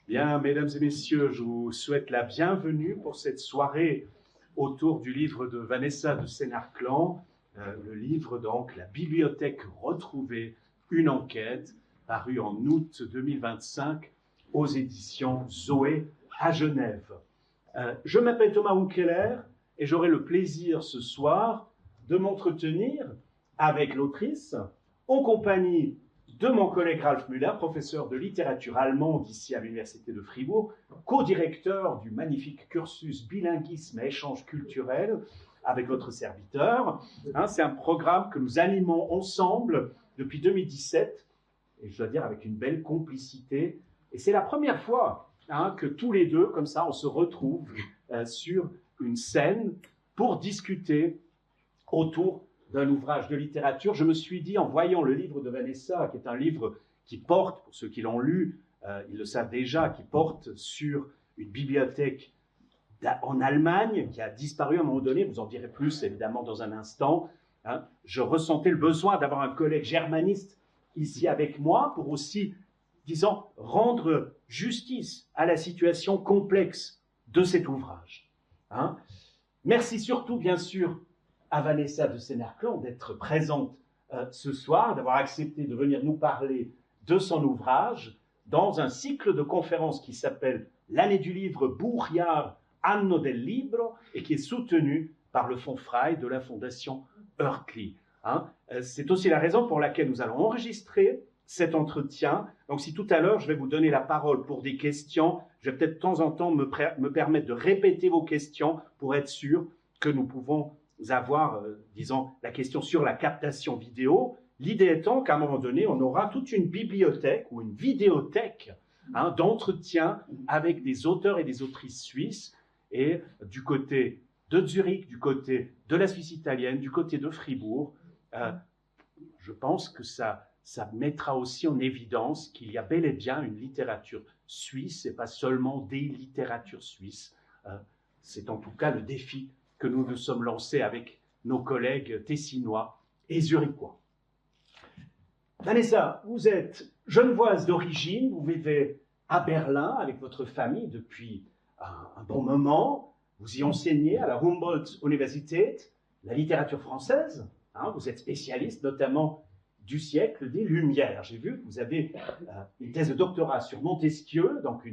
Bien, mesdames et messieurs, je vous souhaite la bienvenue pour cette soirée autour du livre de Vanessa de Sénarclan, le livre donc La bibliothèque retrouvée, une enquête, paru en août 2025 aux éditions Zoé à Genève. Je m'appelle Thomas Unkeler et j'aurai le plaisir ce soir de m'entretenir avec l'autrice en compagnie de mon collègue Ralph Müller, professeur de littérature allemande ici à l'Université de Fribourg, co-directeur du magnifique cursus bilinguisme et échange culturel avec votre serviteur. C'est un programme que nous animons ensemble depuis 2017, et je dois dire avec une belle complicité. Et c'est la première fois que tous les deux, comme ça, on se retrouve sur une scène pour discuter autour d'un ouvrage de littérature. Je me suis dit, en voyant le livre de Vanessa, qui est un livre qui porte, pour ceux qui l'ont lu, ils le savent déjà, qui porte sur une bibliothèque en Allemagne qui a disparu à un moment donné, vous en direz plus évidemment dans un instant. Je ressentais le besoin d'avoir un collègue germaniste ici avec moi pour aussi, disons, rendre justice à la situation complexe de cet ouvrage. Merci surtout, bien sûr, à Vanessa de Sénarclan d'être présente ce soir, d'avoir accepté de venir nous parler de son ouvrage dans un cycle de conférences qui s'appelle L'année du livre Buchjahr Anno del Libro et qui est soutenu par le Fonds Frey de la Fondation Oertli. C'est aussi la raison pour laquelle nous allons enregistrer cet entretien. Donc si tout à l'heure je vais vous donner la parole pour des questions, je vais peut-être de temps en temps me permettre de répéter vos questions pour être sûr que nous pouvons avoir, disons, la question sur la captation vidéo. L'idée étant qu'à un moment donné, on aura toute une bibliothèque ou une vidéothèque d'entretien avec des auteurs et des autrices suisses, et du côté de Zurich, du côté de la Suisse italienne, du côté de Fribourg. Je pense que ça mettra aussi en évidence qu'il y a bel et bien une littérature suisse et pas seulement des littératures suisses. C'est en tout cas le défi que nous nous sommes lancés avec nos collègues tessinois et zurichois. Vanessa, vous êtes genevoise d'origine, vous vivez à Berlin avec votre famille depuis un bon moment, vous y enseignez à la Humboldt-Universität la littérature française, vous êtes spécialiste notamment du siècle des Lumières. J'ai vu que vous avez une thèse de doctorat sur Montesquieu, donc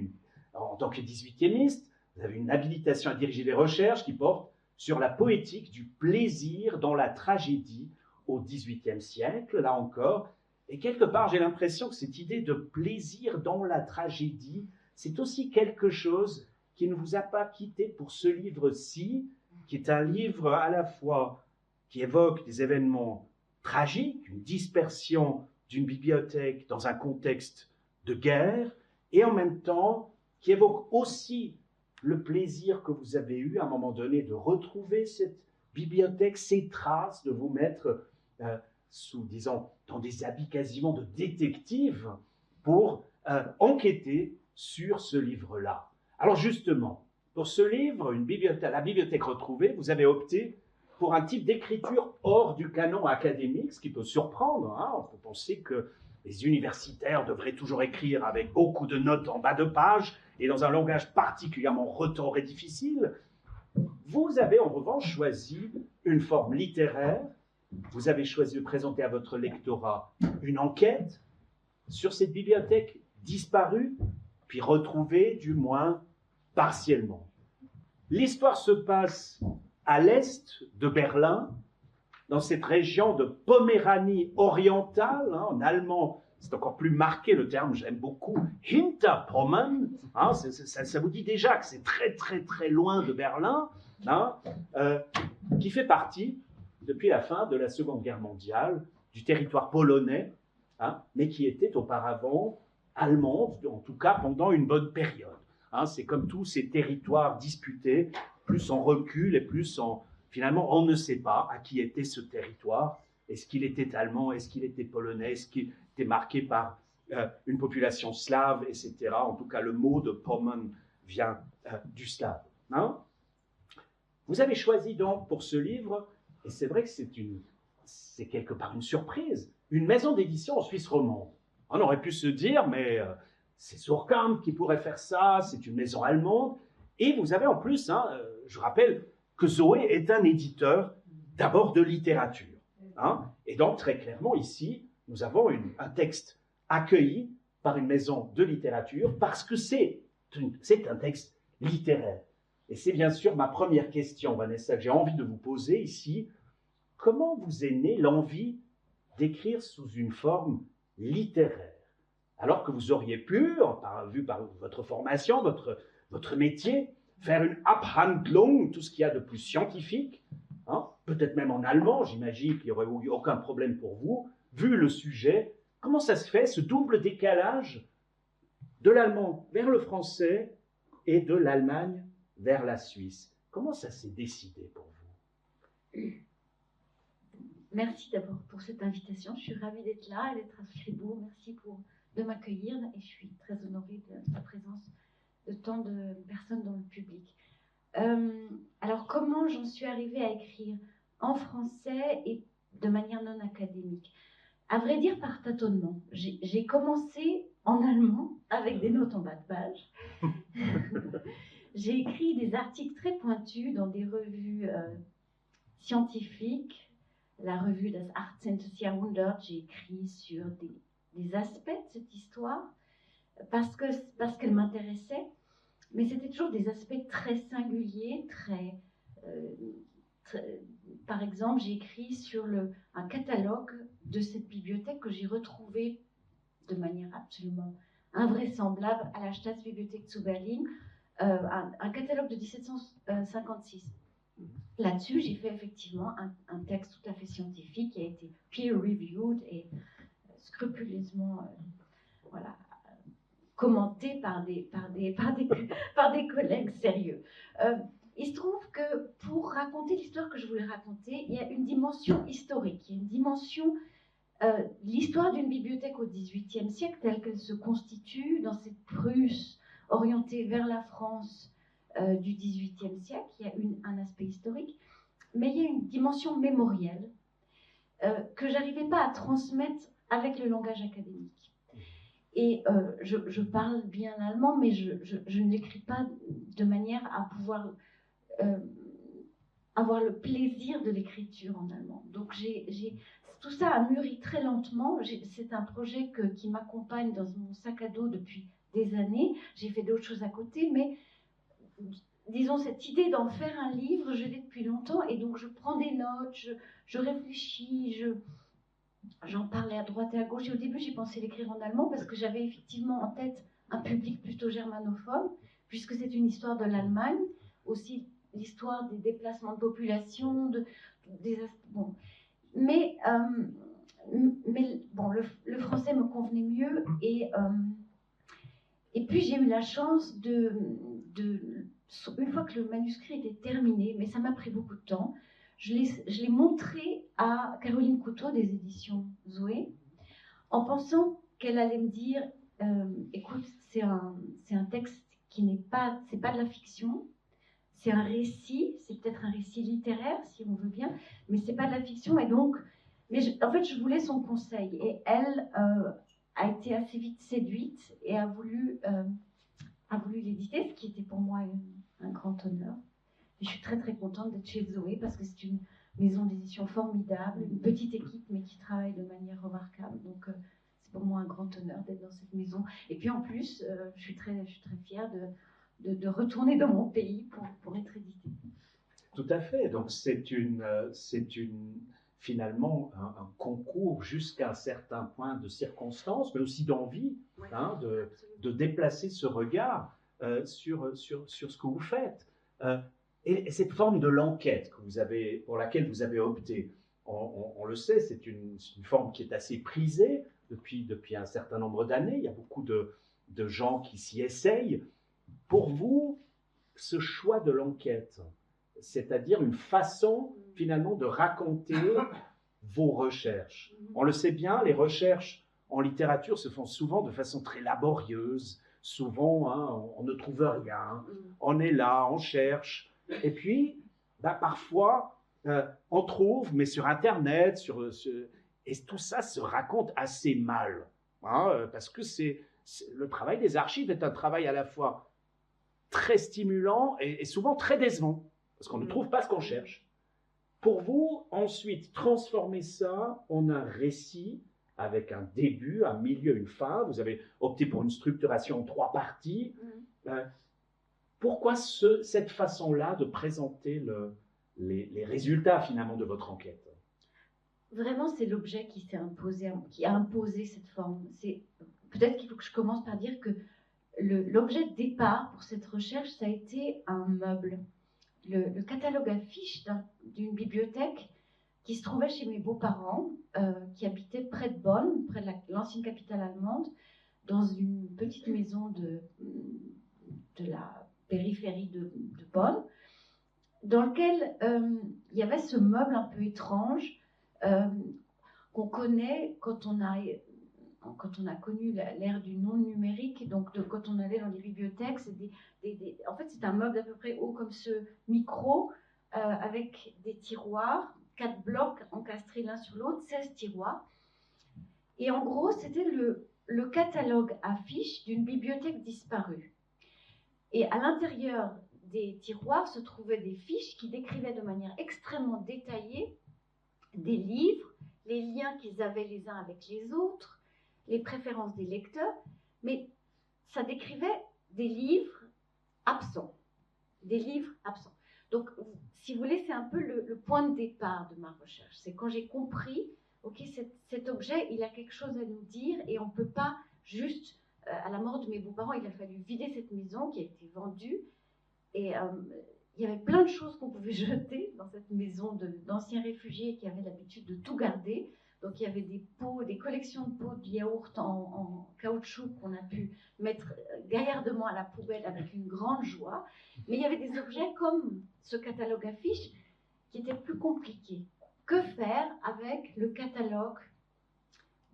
en tant que 18e, vous avez une habilitation à diriger des recherches qui portent sur la poétique du plaisir dans la tragédie au XVIIIe siècle, là encore. Et quelque part, j'ai l'impression que cette idée de plaisir dans la tragédie, c'est aussi quelque chose qui ne vous a pas quitté pour ce livre-ci, qui est un livre à la fois qui évoque des événements tragiques, une dispersion d'une bibliothèque dans un contexte de guerre, et en même temps qui évoque aussi le plaisir que vous avez eu à un moment donné de retrouver cette bibliothèque, ces traces, de vous mettre disons, dans des habits quasiment de détective pour enquêter sur ce livre-là. Alors justement, pour ce livre, la bibliothèque retrouvée, vous avez opté pour un type d'écriture hors du canon académique, ce qui peut surprendre. On peut penser que les universitaires devraient toujours écrire avec beaucoup de notes en bas de page et dans un langage particulièrement retors et difficile. Vous avez en revanche choisi une forme littéraire. Vous avez choisi de présenter à votre lectorat une enquête sur cette bibliothèque disparue, puis retrouvée du moins partiellement. L'histoire se passe à l'est de Berlin, dans cette région de Poméranie orientale, en allemand, c'est encore plus marqué le terme, j'aime beaucoup, Hinterpommern, ça vous dit déjà que c'est très très très loin de Berlin, qui fait partie, depuis la fin de la Seconde Guerre mondiale, du territoire polonais, mais qui était auparavant allemande, en tout cas pendant une bonne période. C'est comme tous ces territoires disputés, plus on recule et plus finalement on ne sait pas à qui était ce territoire. Est-ce qu'il était allemand, est-ce qu'il était polonais, est-ce qu'il était marqué par une population slave, etc. En tout cas, le mot de Pommern vient du slave. Vous avez choisi donc pour ce livre, et c'est vrai que c'est quelque part une surprise, une maison d'édition en Suisse romande. On aurait pu se dire, mais c'est Surkamp qui pourrait faire ça, c'est une maison allemande. Et vous avez en plus, hein, je rappelle que Zoé est un éditeur d'abord de littérature. Hein, et donc très clairement ici, nous avons un texte accueilli par une maison de littérature parce que c'est un texte littéraire. Et c'est bien sûr ma première question, Vanessa, que j'ai envie de vous poser ici. Comment vous est née l'envie d'écrire sous une forme littéraire, alors que vous auriez pu, vu par votre formation, votre métier, faire une Abhandlung, tout ce qu'il y a de plus scientifique, hein, peut-être même en allemand, j'imagine qu'il n'y aurait eu aucun problème pour vous, vu le sujet. Comment ça se fait, ce double décalage de l'allemand vers le français et de l'Allemagne vers la Suisse? Comment ça s'est décidé pour vous? Merci d'abord pour cette invitation. Je suis ravie d'être là et d'être à Fribourg. Merci de m'accueillir et je suis très honorée de la présence de tant de personnes dans le public. Alors, comment j'en suis arrivée à écrire en français et de manière non académique? À vrai dire, par tâtonnement. J'ai commencé en allemand avec des notes en bas de page. J'ai écrit des articles très pointus dans des revues scientifiques. La revue Das 18. Jahrhundert, j'ai écrit sur des aspects de cette histoire parce qu'elle m'intéressait, mais c'était toujours des aspects très singuliers, par exemple, j'ai écrit sur un catalogue de cette bibliothèque que j'ai retrouvé de manière absolument invraisemblable à la Staatsbibliothek zu Berlin, un catalogue de 1756. Là-dessus, j'ai fait effectivement un texte tout à fait scientifique qui a été peer-reviewed et scrupuleusement commenté par des collègues sérieux. Il se trouve que pour raconter l'histoire que je voulais raconter, il y a une dimension historique, il y a une dimension, l'histoire d'une bibliothèque au XVIIIe siècle telle qu'elle se constitue dans cette Prusse orientée vers la France du XVIIIe siècle. Il y a un aspect historique, mais il y a une dimension mémorielle que j'arrivais pas à transmettre avec le langage académique. Et je parle bien l'allemand, mais je ne l'écris pas de manière à pouvoir avoir le plaisir de l'écriture en allemand. Donc tout ça a mûri très lentement. C'est un projet qui m'accompagne dans mon sac à dos depuis des années. J'ai fait d'autres choses à côté, mais disons, cette idée d'en faire un livre, je l'ai depuis longtemps, et donc je prends des notes, je réfléchis, j'en parlais à droite et à gauche, et au début j'ai pensé l'écrire en allemand, parce que j'avais effectivement en tête un public plutôt germanophone, puisque c'est une histoire de l'Allemagne, aussi l'histoire des déplacements de population, bon. Mais bon, le français me convenait mieux, et puis j'ai eu la chance une fois que le manuscrit était terminé, mais ça m'a pris beaucoup de temps, je l'ai montré à Caroline Couteau des éditions Zoé, en pensant qu'elle allait me dire écoute, c'est un texte qui c'est pas de la fiction, c'est un récit, c'est peut-être un récit littéraire si on veut bien, mais c'est pas de la fiction, et donc, en fait je voulais son conseil, et elle a été assez vite séduite et a voulu l'éditer, ce qui était pour moi un grand honneur. Et je suis très très contente d'être chez Zoé parce que c'est une maison d'édition formidable, une petite équipe mais qui travaille de manière remarquable. Donc c'est pour moi un grand honneur d'être dans cette maison. Et puis en plus, je suis très fière de retourner dans mon pays pour être éditée. Tout à fait. Donc c'est finalement un concours jusqu'à un certain point de circonstance, mais aussi d'envie, oui, hein, de déplacer ce regard sur ce que vous faites. Et cette forme de l'enquête pour laquelle vous avez opté, on le sait, c'est une forme qui est assez prisée depuis un certain nombre d'années. Il y a beaucoup de gens qui s'y essayent. Pour vous, ce choix de l'enquête, c'est-à-dire une façon finalement de raconter vos recherches. On le sait bien, les recherches en littérature se font souvent de façon très laborieuse. Souvent, hein, on ne trouve rien, on est là, on cherche. Et puis, parfois, on trouve, mais sur Internet, et tout ça se raconte assez mal. Hein, parce que le travail des archives est un travail à la fois très stimulant et souvent très décevant, parce qu'on ne trouve pas ce qu'on cherche. Pour vous, ensuite, transformer ça en un récit avec un début, un milieu, une fin. Vous avez opté pour une structuration en 3 parties. Pourquoi cette façon-là de présenter les résultats finalement de votre enquête? Vraiment, c'est l'objet qui s'est imposé, qui a imposé cette forme. Peut-être qu'il faut que je commence par dire que l'objet de départ pour cette recherche, ça a été un meuble. Le catalogue affiche d'une bibliothèque qui se trouvait chez mes beaux-parents, qui habitaient près de Bonn, près de l'ancienne capitale allemande, dans une petite maison de la périphérie de Bonn, dans lequel il y avait ce meuble un peu étrange qu'on connaît quand on a connu l'ère du non numérique. Donc quand on allait dans les bibliothèques, en fait c'est un meuble d'à peu près haut comme ce micro, avec des tiroirs, 4 blocs encastrés l'un sur l'autre, 16 tiroirs. Et en gros, c'était le catalogue affiche d'une bibliothèque disparue. Et à l'intérieur des tiroirs se trouvaient des fiches qui décrivaient de manière extrêmement détaillée des livres, les liens qu'ils avaient les uns avec les autres, les préférences des lecteurs, mais ça décrivait des livres absents. Des livres absents. Donc, si vous voulez, c'est un peu le point de départ de ma recherche. C'est quand j'ai compris, ok, cet objet, il a quelque chose à nous dire et on ne peut pas juste, à la mort de mes beaux-parents, il a fallu vider cette maison qui a été vendue. Et il y avait plein de choses qu'on pouvait jeter dans cette maison d'anciens réfugiés qui avaient l'habitude de tout garder. Donc il y avait des pots, des collections de pots de yaourt en caoutchouc qu'on a pu mettre gaillardement à la poubelle avec une grande joie. Mais il y avait des objets comme ce catalogue affiche qui étaient plus compliqués. Que faire avec le catalogue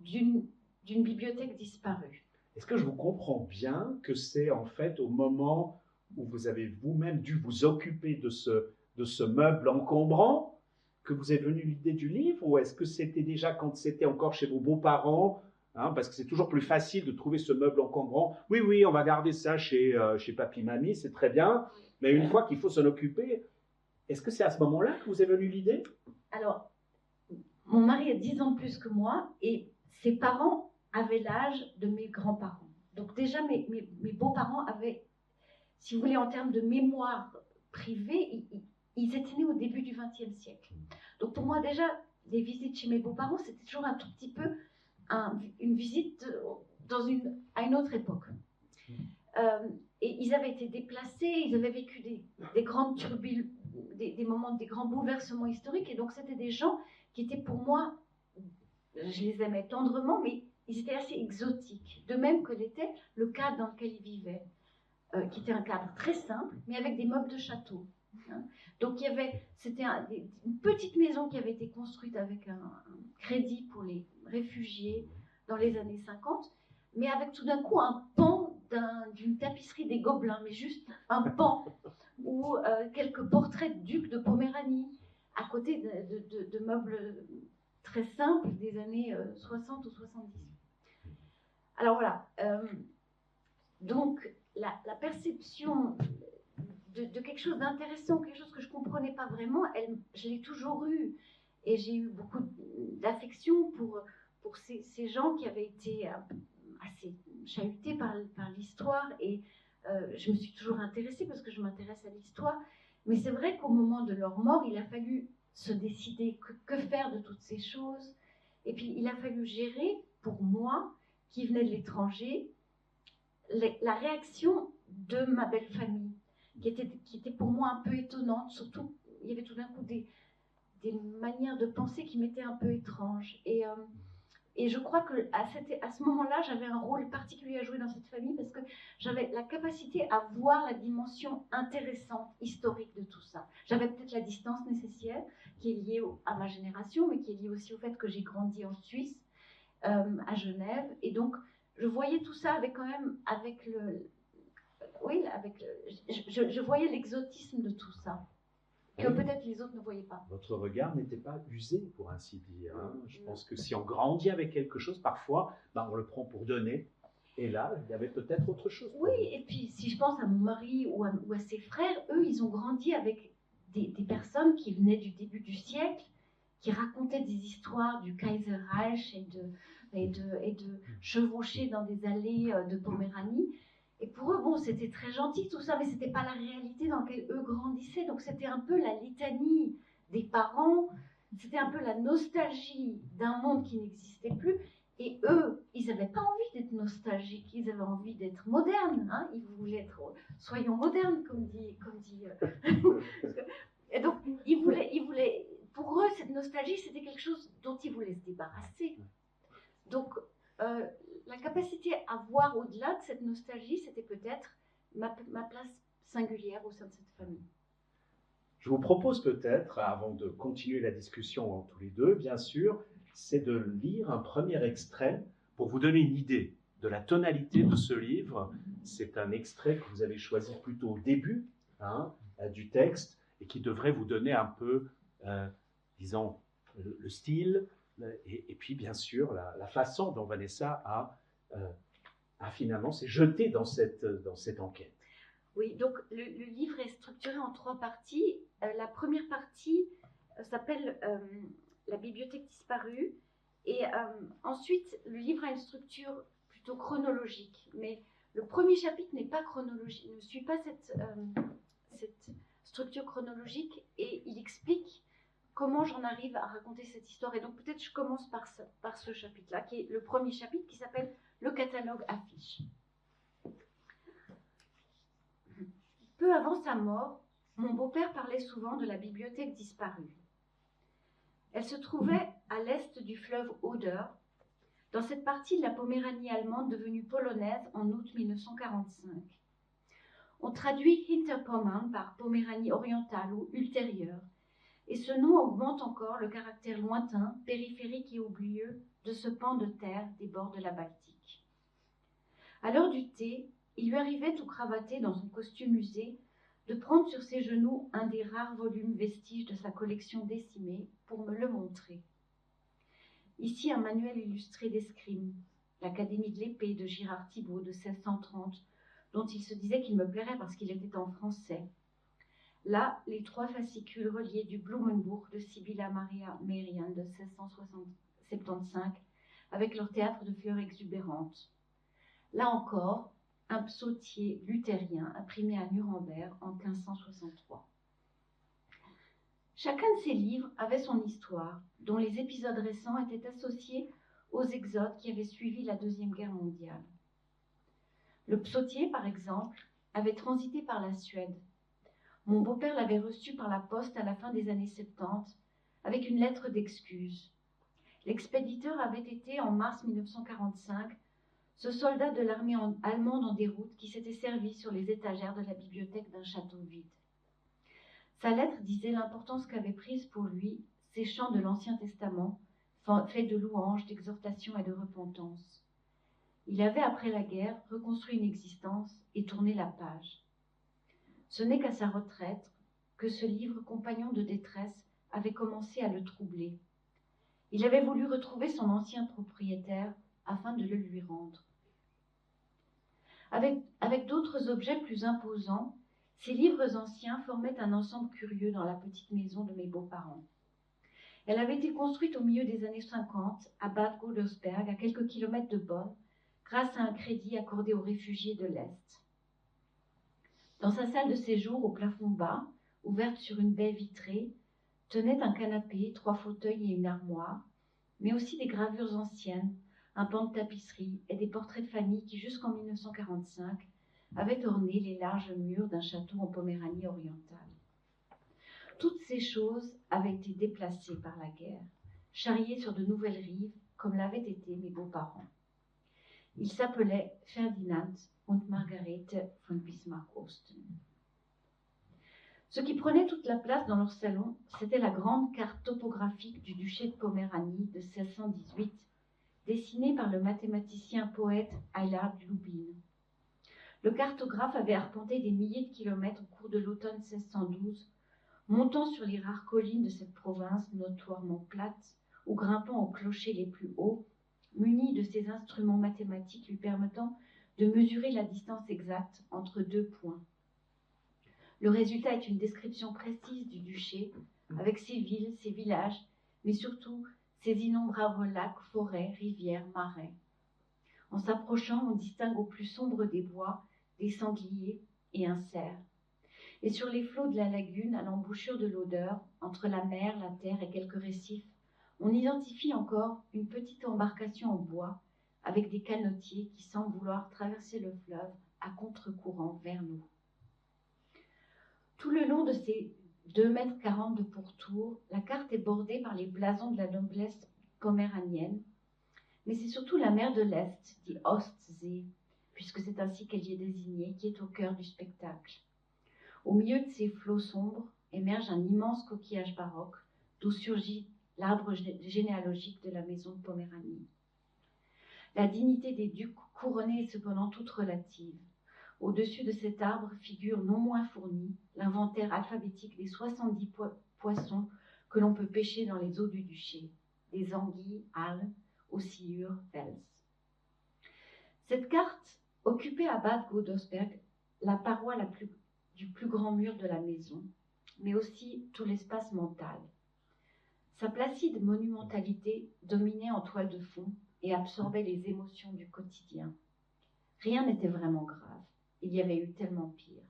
d'une bibliothèque disparue? Est-ce que je vous comprends bien que c'est en fait au moment où vous avez vous-même dû vous occuper de ce meuble encombrant que vous est venue l'idée du livre, ou est-ce que c'était déjà quand c'était encore chez vos beaux-parents, parce que c'est toujours plus facile de trouver ce meuble encombrant. Oui, oui, on va garder ça chez papy-mamie, c'est très bien, mais une fois qu'il faut s'en occuper, est-ce que c'est à ce moment-là que vous est venue l'idée? Alors, mon mari a 10 ans de plus que moi, et ses parents avaient l'âge de mes grands-parents. Donc déjà, mes beaux-parents avaient, si vous voulez, en termes de mémoire privée, ils étaient nés au début du XXe siècle. Donc pour moi, déjà, les visites chez mes beaux-parents, c'était toujours un tout petit peu une visite à une autre époque. Et ils avaient été déplacés, ils avaient vécu des grandes turbulences, des moments, des grands bouleversements historiques, et donc c'était des gens qui étaient pour moi, je les aimais tendrement, mais ils étaient assez exotiques, de même que l'était le cadre dans lequel ils vivaient. Qui était un cadre très simple, mais avec des meubles de château. Donc c'était une petite maison qui avait été construite avec un crédit pour les réfugiés dans les années 50, mais avec tout d'un coup un pan d'une tapisserie des Gobelins, mais juste un pan, ou quelques portraits de ducs de Poméranie, à côté de meubles très simples des années 60 ou 70. Alors voilà, donc la perception de quelque chose d'intéressant, quelque chose que je ne comprenais pas vraiment, je l'ai toujours eue. Et j'ai eu beaucoup d'affection pour ces gens qui avaient été assez chahutés par l'histoire. Et je me suis toujours intéressée parce que je m'intéresse à l'histoire. Mais c'est vrai qu'au moment de leur mort, il a fallu se décider que faire de toutes ces choses. Et puis il a fallu gérer, pour moi, qui venais de l'étranger, la réaction de ma belle famille, qui était pour moi un peu étonnante. Surtout, il y avait tout d'un coup des manières de penser qui m'étaient un peu étranges. Et je crois qu'à ce moment-là, j'avais un rôle particulier à jouer dans cette famille parce que j'avais la capacité à voir la dimension intéressante, historique de tout ça. J'avais peut-être la distance nécessaire qui est liée à ma génération, mais qui est liée aussi au fait que j'ai grandi en Suisse, à Genève. Et donc, je voyais tout ça je voyais l'exotisme de tout ça, que peut-être les autres ne voyaient pas. Votre regard n'était pas usé, pour ainsi dire. Je pense que si on grandit avec quelque chose, parfois, on le prend pour donné. Et là, il y avait peut-être autre chose. Oui, et puis si je pense à mon mari ou à ses frères, eux, ils ont grandi avec des personnes qui venaient du début du siècle, qui racontaient des histoires du Kaiserreich et de chevaucher dans des allées de Poméranie. Et pour eux, bon, c'était très gentil tout ça, mais c'était pas la réalité dans laquelle eux grandissaient. Donc c'était un peu la litanie des parents, c'était un peu la nostalgie d'un monde qui n'existait plus. Et eux, ils n'avaient pas envie d'être nostalgiques, ils avaient envie d'être modernes. Hein, ils voulaient être, soyons modernes, comme dit. Et donc, ils voulaient, pour eux, cette nostalgie, c'était quelque chose dont ils voulaient se débarrasser. Donc, la capacité à voir au-delà de cette nostalgie, c'était peut-être ma place singulière au sein de cette famille. Je vous propose peut-être, avant de continuer la discussion tous les deux, bien sûr, c'est de lire un premier extrait pour vous donner une idée de la tonalité de ce livre. C'est un extrait que vous avez choisi plutôt au début du texte et qui devrait vous donner un peu, disons, le style et puis bien sûr la façon dont Vanessa a finalement s'est jetée dans cette enquête. Oui, donc le livre est structuré en 3 parties. La première partie s'appelle La bibliothèque disparue. Et ensuite, le livre a une structure plutôt chronologique. Mais le premier chapitre n'est pas chronologique, ne suit pas cette structure chronologique. Et il explique comment j'en arrive à raconter cette histoire. Et donc peut-être je commence par ce chapitre-là, qui est le premier chapitre, qui s'appelle Le catalogue affiche. Peu avant sa mort, mon beau-père parlait souvent de la bibliothèque disparue. Elle se trouvait à l'est du fleuve Oder, dans cette partie de la Poméranie allemande devenue polonaise en août 1945. On traduit Hinterpommern par Poméranie orientale ou ultérieure, et ce nom augmente encore le caractère lointain, périphérique et oublieux de ce pan de terre des bords de la Baltique. À l'heure du thé, il lui arrivait tout cravaté dans son costume usé de prendre sur ses genoux un des rares volumes vestiges de sa collection décimée pour me le montrer. Ici un manuel illustré d'escrime, l'Académie de l'épée de Girard Thibault de 1630, dont il se disait qu'il me plairait parce qu'il était en français. Là, les 3 fascicules reliés du Blumenbuch de Sibylla Maria Merian de 1675, avec leur théâtre de fleurs exubérantes. Là encore, un psautier luthérien imprimé à Nuremberg en 1563. Chacun de ces livres avait son histoire, dont les épisodes récents étaient associés aux exodes qui avaient suivi la Deuxième Guerre mondiale. Le psautier, par exemple, avait transité par la Suède. Mon beau-père l'avait reçu par la poste à la fin des années 70, avec une lettre d'excuse. L'expéditeur avait été, en mars 1945, ce soldat de l'armée allemande en déroute qui s'était servi sur les étagères de la bibliothèque d'un château vide. Sa lettre disait l'importance qu'avaient prise pour lui ces chants de l'Ancien Testament, faits de louanges, d'exhortation et de repentance. Il avait, après la guerre, reconstruit une existence et tourné la page. Ce n'est qu'à sa retraite que ce livre compagnon de détresse avait commencé à le troubler. Il avait voulu retrouver son ancien propriétaire afin de le lui rendre. Avec d'autres objets plus imposants, ces livres anciens formaient un ensemble curieux dans la petite maison de mes beaux-parents. Elle avait été construite au milieu des années 50 à Bad Godesberg, à quelques kilomètres de Bonn, grâce à un crédit accordé aux réfugiés de l'Est. Dans sa salle de séjour, au plafond bas, ouverte sur une baie vitrée, tenaient un canapé, 3 fauteuils et une armoire, mais aussi des gravures anciennes, un pan de tapisserie et des portraits de famille qui, jusqu'en 1945, avaient orné les larges murs d'un château en Poméranie orientale. Toutes ces choses avaient été déplacées par la guerre, charriées sur de nouvelles rives, comme l'avaient été mes beaux-parents. Ils s'appelaient Ferdinand und Margarete von Bismarck-Osten. Ce qui prenait toute la place dans leur salon, c'était la grande carte topographique du duché de Poméranie de 1618, dessinée par le mathématicien poète Eilhard Lubin. Le cartographe avait arpenté des milliers de kilomètres au cours de l'automne 1612, montant sur les rares collines de cette province notoirement plate ou grimpant aux clochers les plus hauts muni de ces instruments mathématiques lui permettant de mesurer la distance exacte entre deux points. Le résultat est une description précise du duché, avec ses villes, ses villages, mais surtout ses innombrables lacs, forêts, rivières, marais. En s'approchant, on distingue au plus sombre des bois des sangliers et un cerf. Et sur les flots de la lagune, à l'embouchure de l'Odeur, entre la mer, la terre et quelques récifs, on identifie encore une petite embarcation en bois avec des canotiers qui semblent vouloir traverser le fleuve à contre-courant vers nous. Tout le long de ces 2,40 m de pourtour, la carte est bordée par les blasons de la noblesse poméranienne, mais c'est surtout la mer de l'Est, dit Ostsee, puisque c'est ainsi qu'elle y est désignée, qui est au cœur du spectacle. Au milieu de ces flots sombres émerge un immense coquillage baroque, d'où surgit l'arbre généalogique de la maison de Poméranie. La dignité des ducs couronnés est cependant toute relative. Au-dessus de cet arbre figure non moins fourni l'inventaire alphabétique des 70 poissons que l'on peut pêcher dans les eaux du duché, des anguilles, halles, oscillures, wels. Cette carte occupait à Bad Godesberg la paroi du plus grand mur de la maison, mais aussi tout l'espace mental. Sa placide monumentalité dominait en toile de fond et absorbait les émotions du quotidien. Rien n'était vraiment grave, il y avait eu tellement pire.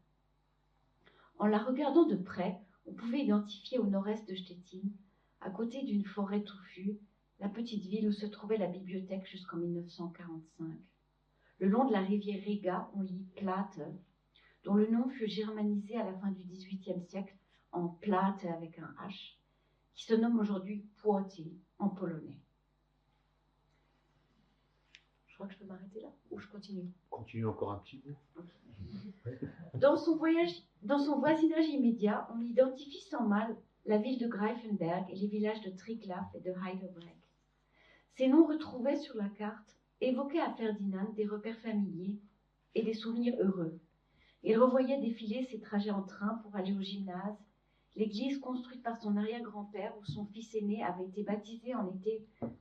En la regardant de près, on pouvait identifier au nord-est de Stettin, à côté d'une forêt touffue, la petite ville où se trouvait la bibliothèque jusqu'en 1945. Le long de la rivière Riga, on lit Plate, dont le nom fut germanisé à la fin du XVIIIe siècle en Plate avec un H, qui se nomme aujourd'hui Płoty en polonais. Je crois que je peux m'arrêter là, ou je continue? Continue encore un petit peu. Dans son voisinage immédiat, on identifie sans mal la ville de Greifenberg et les villages de Triglav et de Heidelberg. Ces noms retrouvés sur la carte évoquaient à Ferdinand des repères familiers et des souvenirs heureux. Il revoyait défiler ses trajets en train pour aller au gymnase, l'église construite par son arrière-grand-père où son fils aîné avait été baptisé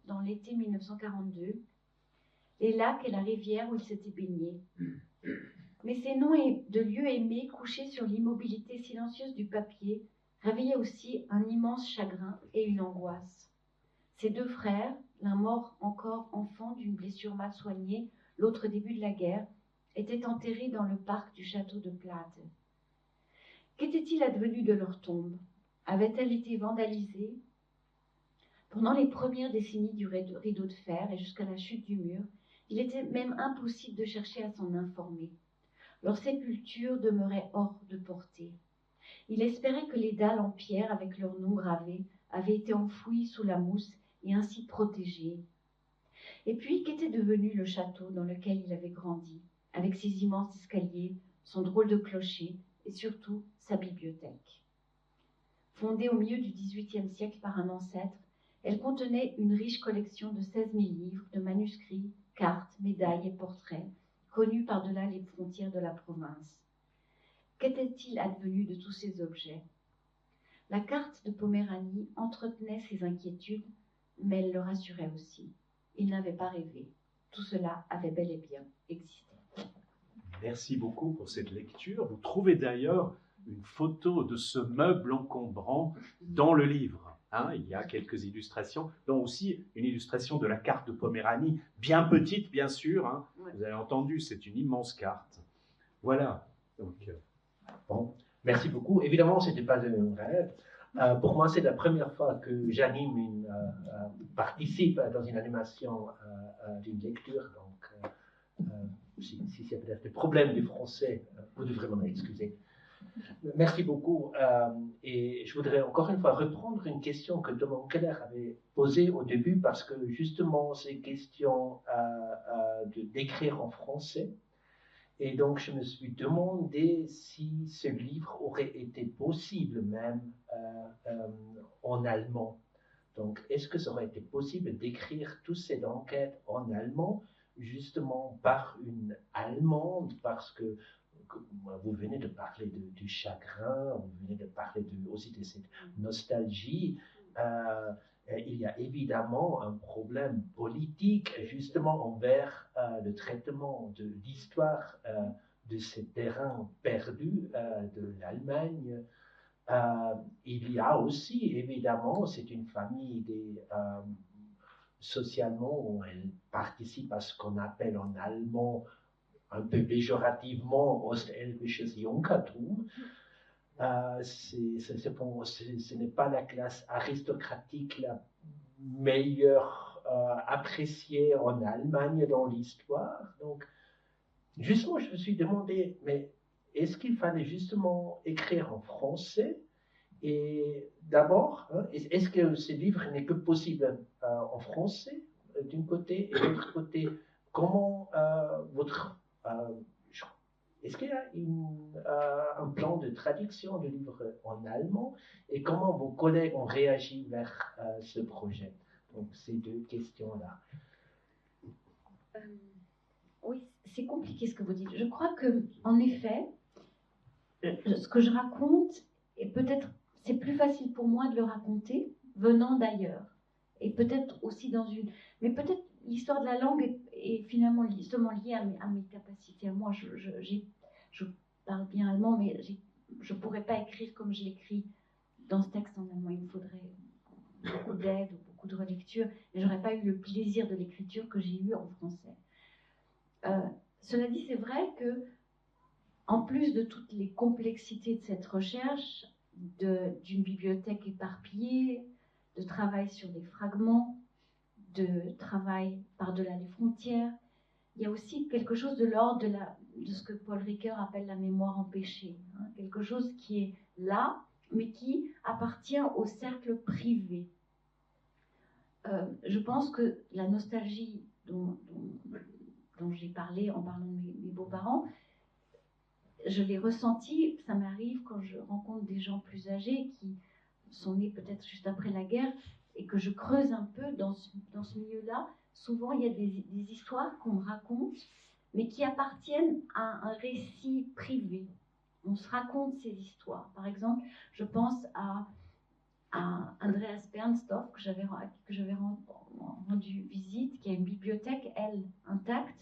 dans l'été 1942, les lacs et la rivière où il s'était baigné. Mais ces noms de lieux aimés couchés sur l'immobilité silencieuse du papier réveillaient aussi un immense chagrin et une angoisse. Ses deux frères, l'un mort encore enfant d'une blessure mal soignée, l'autre début de la guerre, étaient enterrés dans le parc du château de Plate. Qu'était-il advenu de leur tombe? Avait-elle été vandalisée? Pendant les premières décennies du rideau de fer et jusqu'à la chute du mur, il était même impossible de chercher à s'en informer. Leur sépulture demeurait hors de portée. Il espérait que les dalles en pierre avec leurs noms gravés avaient été enfouies sous la mousse et ainsi protégées. Et puis, qu'était devenu le château dans lequel il avait grandi, avec ses immenses escaliers, son drôle de clocher et surtout sa bibliothèque? Fondée au milieu du XVIIIe siècle par un ancêtre, elle contenait une riche collection de 16 000 livres, de manuscrits, cartes, médailles et portraits, connus par-delà les frontières de la province. Qu'était-il advenu de tous ces objets? La carte de Poméranie entretenait ses inquiétudes, mais elle le rassurait aussi. Il n'avait pas rêvé. Tout cela avait bel et bien existé. Merci beaucoup pour cette lecture. Vous trouvez d'ailleurs une photo de ce meuble encombrant dans le livre. Il y a quelques illustrations, dont aussi une illustration de la carte de Poméranie, bien petite bien sûr. Ouais. Vous avez entendu, c'est une immense carte. Voilà. Donc, Bon, merci beaucoup. Évidemment, ce n'était pas un rêve. Pour moi, c'est la première fois que j'anime participe dans une animation d'une lecture. Donc, si c'est peut-être des problèmes du français, vous devrez m'en excuser. Merci beaucoup. Et je voudrais encore une fois reprendre une question que Thomas Keller avait posée au début, parce que justement, ces questions d'écrire en français. Et donc, je me suis demandé si ce livre aurait été possible même en allemand. Donc, est-ce que ça aurait été possible d'écrire toutes ces enquêtes en allemand, justement par une Allemande, parce que vous venez de parler du chagrin, vous venez de parler aussi de cette nostalgie. il y a évidemment un problème politique justement envers le traitement de l'histoire de ces terrains perdus de l'Allemagne. Il y a aussi, évidemment, c'est une famille socialement, elle participe à ce qu'on appelle en allemand, un peu péjorativement, Ostelbisches Junkertum. Ce n'est pas la classe aristocratique la meilleure appréciée en Allemagne dans l'histoire. Donc, justement, je me suis demandé, mais est-ce qu'il fallait justement écrire en français? Et d'abord, est-ce que ce livre n'est que possible en français d'un côté, et de l'autre côté, comment est-ce qu'il y a un plan de traduction du livre en allemand et comment vos collègues ont réagi vers ce projet? Donc, ces deux questions-là. Oui, c'est compliqué ce que vous dites. Je crois que, en effet, ce que je raconte, et peut-être c'est plus facile pour moi de le raconter venant d'ailleurs, et peut-être aussi dans une... Mais peut-être l'histoire de la langue est finalement justement liée à mes capacités. Moi, je parle bien allemand, mais je ne pourrais pas écrire comme je l'écris dans ce texte en allemand. Il me faudrait beaucoup d'aide ou beaucoup de relecture, et je n'aurais pas eu le plaisir de l'écriture que j'ai eu en français. Cela dit, c'est vrai que, en plus de toutes les complexités de cette recherche, d'une bibliothèque éparpillée, de travail sur des fragments, de travail par-delà les frontières, il y a aussi quelque chose de l'ordre de ce que Paul Ricoeur appelle la mémoire empêchée, hein, quelque chose qui est là, mais qui appartient au cercle privé. Je pense que la nostalgie dont j'ai parlé en parlant de mes beaux-parents, je l'ai ressenti, ça m'arrive quand je rencontre des gens plus âgés qui sont nés peut-être juste après la guerre et que je creuse un peu dans ce milieu-là. Souvent, il y a des histoires qu'on me raconte, mais qui appartiennent à un récit privé. On se raconte ces histoires. Par exemple, je pense à Andreas Bernstorff, que j'avais rendu visite, qui a une bibliothèque, elle, intacte,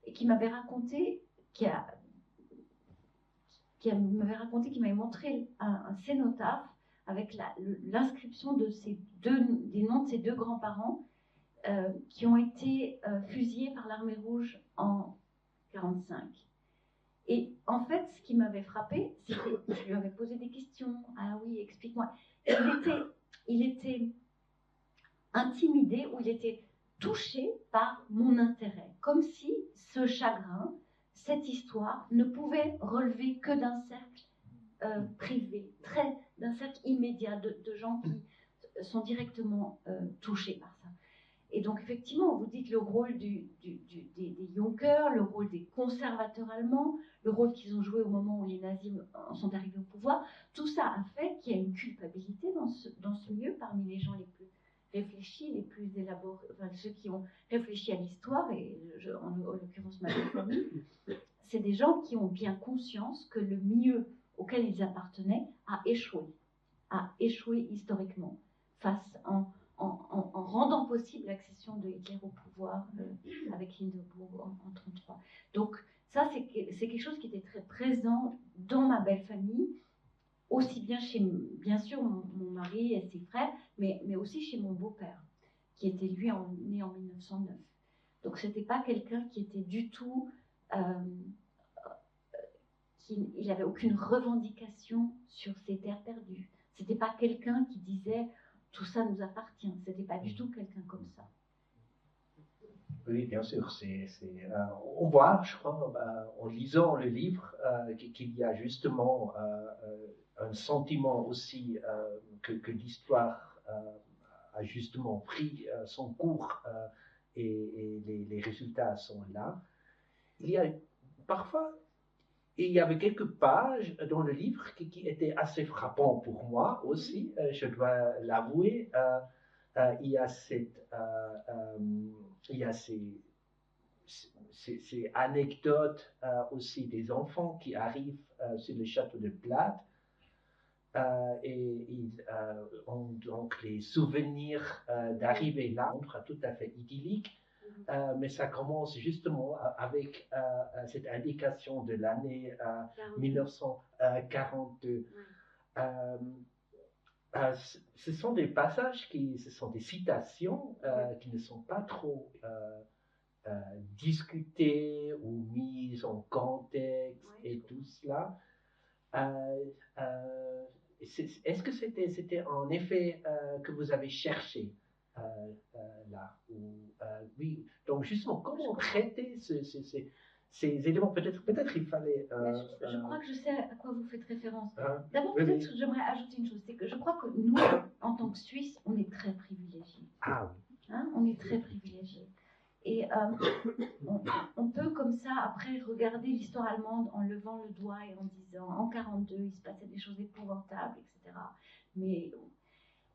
et qui m'avait raconté, qui m'avait montré un cénotaphe avec l'inscription des noms de ses deux grands-parents qui ont été fusillés par l'armée rouge en 1945. Et en fait, ce qui m'avait frappé, c'est que je lui avais posé des questions. Ah oui, explique-moi. Il était intimidé ou il était touché par mon intérêt, comme si ce chagrin, cette histoire, ne pouvait relever que d'un cercle privé, d'un cercle immédiat de gens qui sont directement touchés par ça. Et donc, effectivement, vous dites le rôle des Junkers, le rôle des conservateurs allemands, le rôle qu'ils ont joué au moment où les nazis sont arrivés au pouvoir, tout ça a fait qu'il y a une culpabilité dans ce milieu parmi les gens les plus réfléchis, les plus élaborés, enfin ceux qui ont réfléchi à l'histoire, et en l'occurrence ma famille, c'est des gens qui ont bien conscience que le milieu auquel ils appartenaient a échoué historiquement, en rendant possible l'accession de Hitler au pouvoir avec Hindenburg en 1933. Donc ça, c'est quelque chose qui était très présent dans ma belle famille, aussi bien chez, bien sûr, mon mari et ses frères, mais aussi chez mon beau-père, qui était lui né en 1909. Donc c'était pas quelqu'un qui était du tout... il n'avait aucune revendication sur ces terres perdues. C'était pas quelqu'un qui disait tout ça nous appartient. C'était pas du tout quelqu'un comme ça. Oui, bien sûr. On voit, je crois, en lisant le livre, qu'il y a justement un sentiment aussi que l'histoire a justement pris son cours et les résultats sont là. Il y avait quelques pages dans le livre qui étaient assez frappants pour moi aussi, je dois l'avouer. Il y a ces anecdotes aussi des enfants qui arrivent sur le château de Plath. et ils ont donc les souvenirs d'arriver là, on sera tout à fait idyllique. Mais ça commence justement avec cette indication de l'année 1942. Ce sont des passages ce sont des citations qui ne sont pas trop discutées ou mises en contexte et tout cela. Est-ce que c'était en effet que vous avez cherché là oui, donc justement, comment traiter ces éléments? Peut-être il fallait... je crois que je sais à quoi vous faites référence. Hein? D'abord, Oui, peut-être oui. que j'aimerais ajouter une chose, c'est que je crois que nous, en tant que Suisses, on est très privilégiés. Ah oui. Hein, on est très privilégiés. Et on peut comme ça, après, regarder l'histoire allemande en levant le doigt et en disant, en 42, il se passait des choses épouvantables, etc.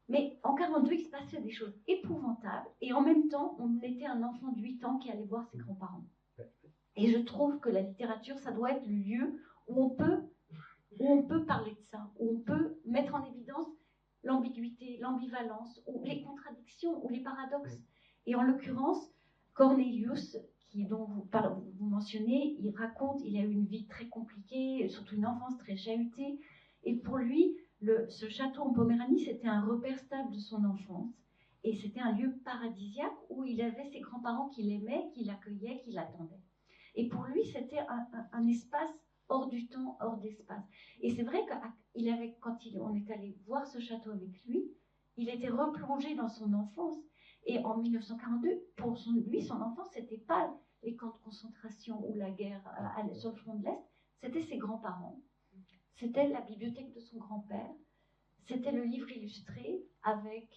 Mais en 42, il se passait des choses épouvantables, et en même temps, on était un enfant de 8 ans qui allait voir ses grands-parents. Et je trouve que la littérature, ça doit être le lieu où on peut parler de ça, où on peut mettre en évidence l'ambiguïté, l'ambivalence, ou les contradictions, ou les paradoxes. Et en l'occurrence, Cornelius, dont vous mentionnez, il raconte, il a eu une vie très compliquée, surtout une enfance très chahutée, et pour lui, ce château en Poméranie, c'était un repère stable de son enfance, et c'était un lieu paradisiaque où il avait ses grands-parents qui l'aimaient, qui l'accueillaient, qui l'attendaient. Et pour lui, c'était un espace hors du temps, hors d'espace. Et c'est vrai qu'il avait, quand on est allé voir ce château avec lui, il était replongé dans son enfance. Et en 1942, pour lui, son enfance, c'était pas les camps de concentration ou la guerre sur le front de l'Est, c'était ses grands-parents. C'était la bibliothèque de son grand-père. C'était le livre illustré avec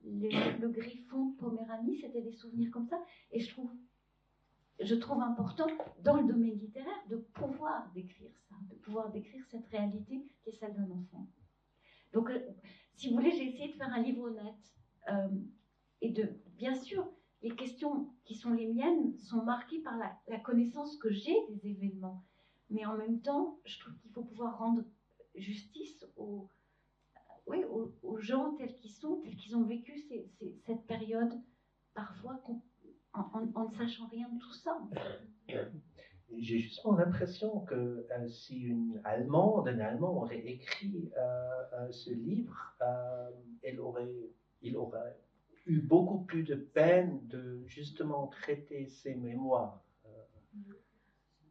le griffon de Poméranie. C'était des souvenirs comme ça. Et je trouve important, dans le domaine littéraire, de pouvoir décrire ça, de pouvoir décrire cette réalité qui est celle d'un enfant. Donc, si vous voulez, j'ai essayé de faire un livre honnête. Et bien sûr, les questions qui sont les miennes sont marquées par la connaissance que j'ai des événements. Mais en même temps, je trouve qu'il faut pouvoir rendre justice aux gens tels qu'ils ont vécu cette période, parfois en ne sachant rien de tout ça. J'ai justement l'impression que si un Allemand aurait écrit ce livre, il aurait eu beaucoup plus de peine de justement traiter ses mémoires.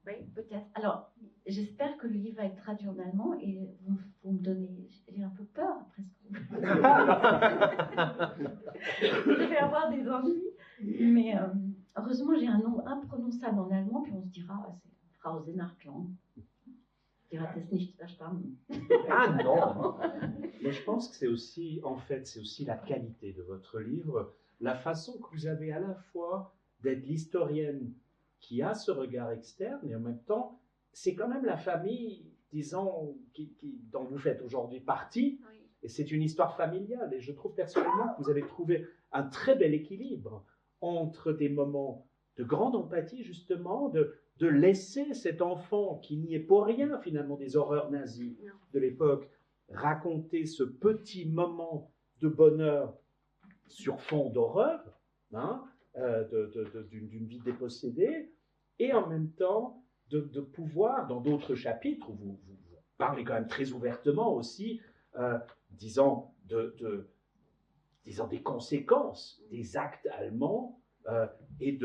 Oui, peut-être. Alors, j'espère que le livre va être traduit en allemand et vous me donnez... J'ai un peu peur après ce que vous... Je vais avoir des ennuis, mais heureusement, j'ai un nom imprononçable en allemand, puis on se dira, c'est Frausenachklang. Ah non. Mais je pense que c'est aussi la qualité de votre livre, la façon que vous avez à la fois d'être l'historienne qui a ce regard externe et en même temps, c'est quand même la famille, disons, dont vous faites aujourd'hui partie, oui. Et c'est une histoire familiale. Et je trouve personnellement que vous avez trouvé un très bel équilibre entre des moments de grande empathie, justement, de laisser cet enfant qui n'y est pour rien, finalement, des horreurs nazies de l'époque, raconter ce petit moment de bonheur sur fond d'horreur, hein, d'une vie dépossédée, et en même temps de pouvoir, dans d'autres chapitres, où vous parlez quand même très ouvertement aussi, disons des conséquences des actes allemands, et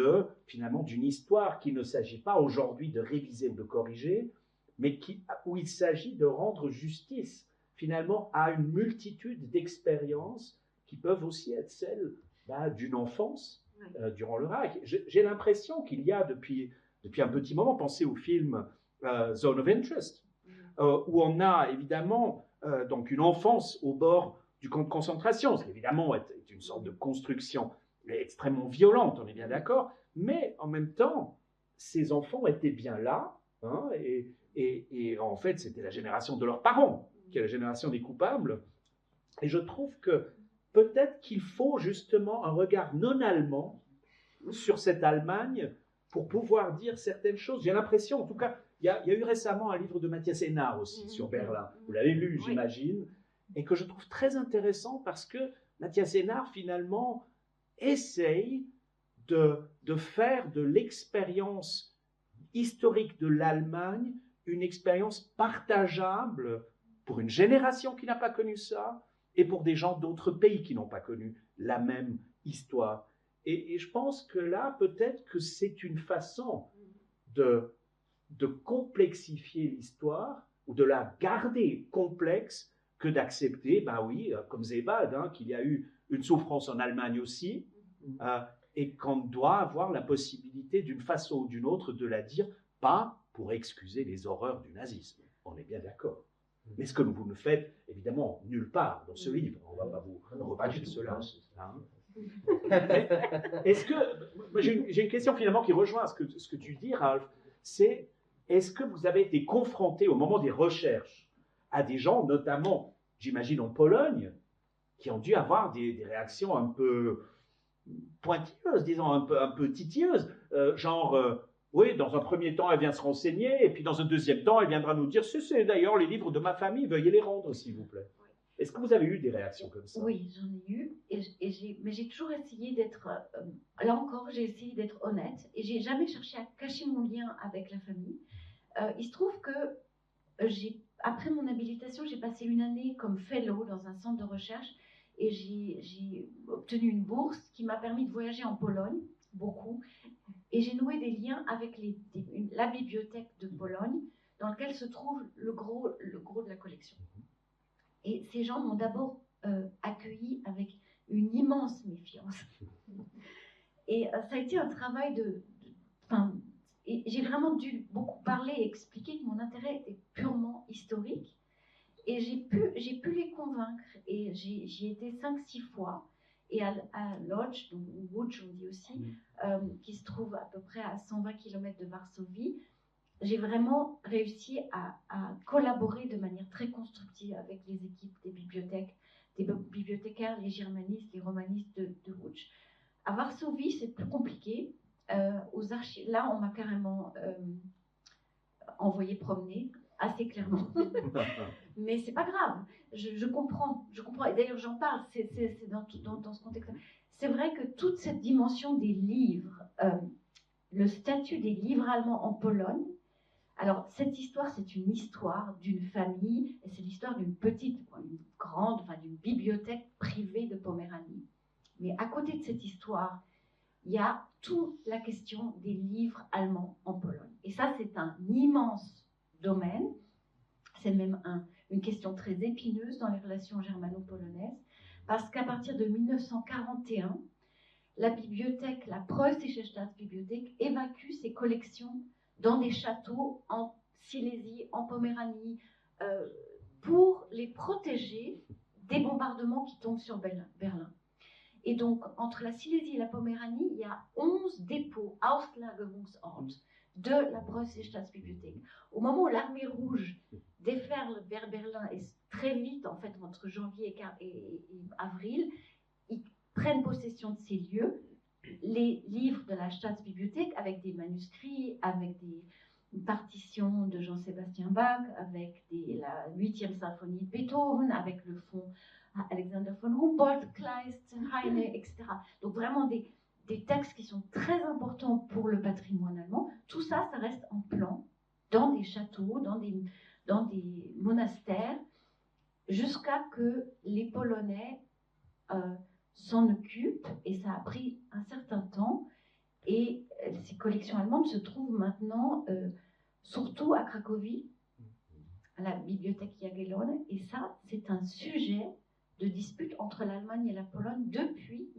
finalement d'une histoire qu'il ne s'agit pas aujourd'hui de réviser ou de corriger, mais où il s'agit de rendre justice finalement à une multitude d'expériences qui peuvent aussi être celles d'une enfance durant le Reich. J'ai l'impression qu'il y a depuis un petit moment, pensez au film Zone of Interest, où on a évidemment donc une enfance au bord du camp de concentration, ce qui évidemment est une sorte de construction extrêmement violente, on est bien d'accord, mais en même temps, ces enfants étaient bien là, hein, et en fait, c'était la génération de leurs parents, qui est la génération des coupables, et je trouve que peut-être qu'il faut justement un regard non allemand sur cette Allemagne pour pouvoir dire certaines choses. J'ai l'impression, en tout cas, il y a eu récemment un livre de Matthias Enard aussi sur Berlin. Vous l'avez lu, j'imagine. et que je trouve très intéressant parce que Matthias Sénard, finalement, essaye de faire de l'expérience historique de l'Allemagne une expérience partageable pour une génération qui n'a pas connu ça et pour des gens d'autres pays qui n'ont pas connu la même histoire. Et je pense que là, peut-être que c'est une façon de complexifier l'histoire ou de la garder complexe que d'accepter, ben oui, comme Sebald, hein, qu'il y a eu une souffrance en Allemagne aussi, et qu'on doit avoir la possibilité d'une façon ou d'une autre de la dire, pas pour excuser les horreurs du nazisme, on est bien d'accord. Mais ce que vous ne faites, évidemment, nulle part dans ce livre, on ne va pas vous reprocher cela. Hein. Est-ce que, j'ai une question finalement qui rejoint ce que tu dis, Ralph, c'est est-ce que vous avez été confronté au moment des recherches à des gens, notamment, j'imagine en Pologne, qui ont dû avoir des réactions un peu pointilleuses, disons un peu titilleuses, oui, dans un premier temps, elle vient se renseigner, et puis dans un deuxième temps, elle viendra nous dire, c'est d'ailleurs les livres de ma famille, veuillez les rendre, s'il vous plaît. Est-ce que vous avez eu des réactions comme ça? Oui, j'en ai eu, mais j'ai toujours essayé d'être, là encore, j'ai essayé d'être honnête, et j'ai jamais cherché à cacher mon lien avec la famille. Il se trouve que après mon habilitation, j'ai passé une année comme fellow dans un centre de recherche, et j'ai obtenu une bourse qui m'a permis de voyager en Pologne, beaucoup, et j'ai noué des liens avec la bibliothèque de Pologne, dans laquelle se trouve le gros de la collection. Et ces gens m'ont d'abord accueilli avec une immense méfiance. Et ça a été un travail et j'ai vraiment dû beaucoup parler et expliquer que mon intérêt était purement historique. Et j'ai pu les convaincre. Et j'y étais 5-6 fois. Et à Lodz, donc Łódź on dit aussi, qui se trouve à peu près à 120 km de Varsovie, j'ai vraiment réussi à collaborer de manière très constructive avec les équipes des bibliothèques, des bibliothécaires, les germanistes, les romanistes de Łódź. À Varsovie, c'est plus compliqué. Aux archives, là, on m'a carrément envoyé promener, assez clairement. Mais c'est pas grave. Je comprends. Et d'ailleurs, j'en parle. C'est dans ce contexte. C'est vrai que toute cette dimension des livres, le statut des livres allemands en Pologne. Alors, cette histoire, c'est une histoire d'une famille, et c'est l'histoire d'une d'une bibliothèque privée de Poméranie. Mais à côté de cette histoire, il y a toute la question des livres allemands en Pologne. Et ça, c'est un immense domaine. C'est même une question très épineuse dans les relations germano-polonaises, parce qu'à partir de 1941, la bibliothèque, la Preußische Staatsbibliothek, évacue ses collections dans des châteaux en Silésie, en Poméranie, pour les protéger des bombardements qui tombent sur Berlin. Et donc, entre la Silésie et la Poméranie, il y a 11 dépôts, Auslagerungsort, de la Preußische Staatsbibliothek. Au moment où l'armée rouge déferle vers Berlin, et très vite, en fait, entre janvier et avril, ils prennent possession de ces lieux, les livres de la Staatsbibliothek, avec des manuscrits, avec des partitions de Jean-Sébastien Bach, avec la 8e symphonie de Beethoven, avec le fond Alexander von Humboldt, Kleist, Heine, etc. Donc vraiment des textes qui sont très importants pour le patrimoine allemand. Tout ça, ça reste en plan, dans des châteaux, dans des monastères, jusqu'à que les Polonais s'en occupent, et ça a pris un certain temps. Et ces collections allemandes se trouvent maintenant surtout à Cracovie, à la bibliothèque Jagiellon, et ça, c'est un sujet de dispute entre l'Allemagne et la Pologne depuis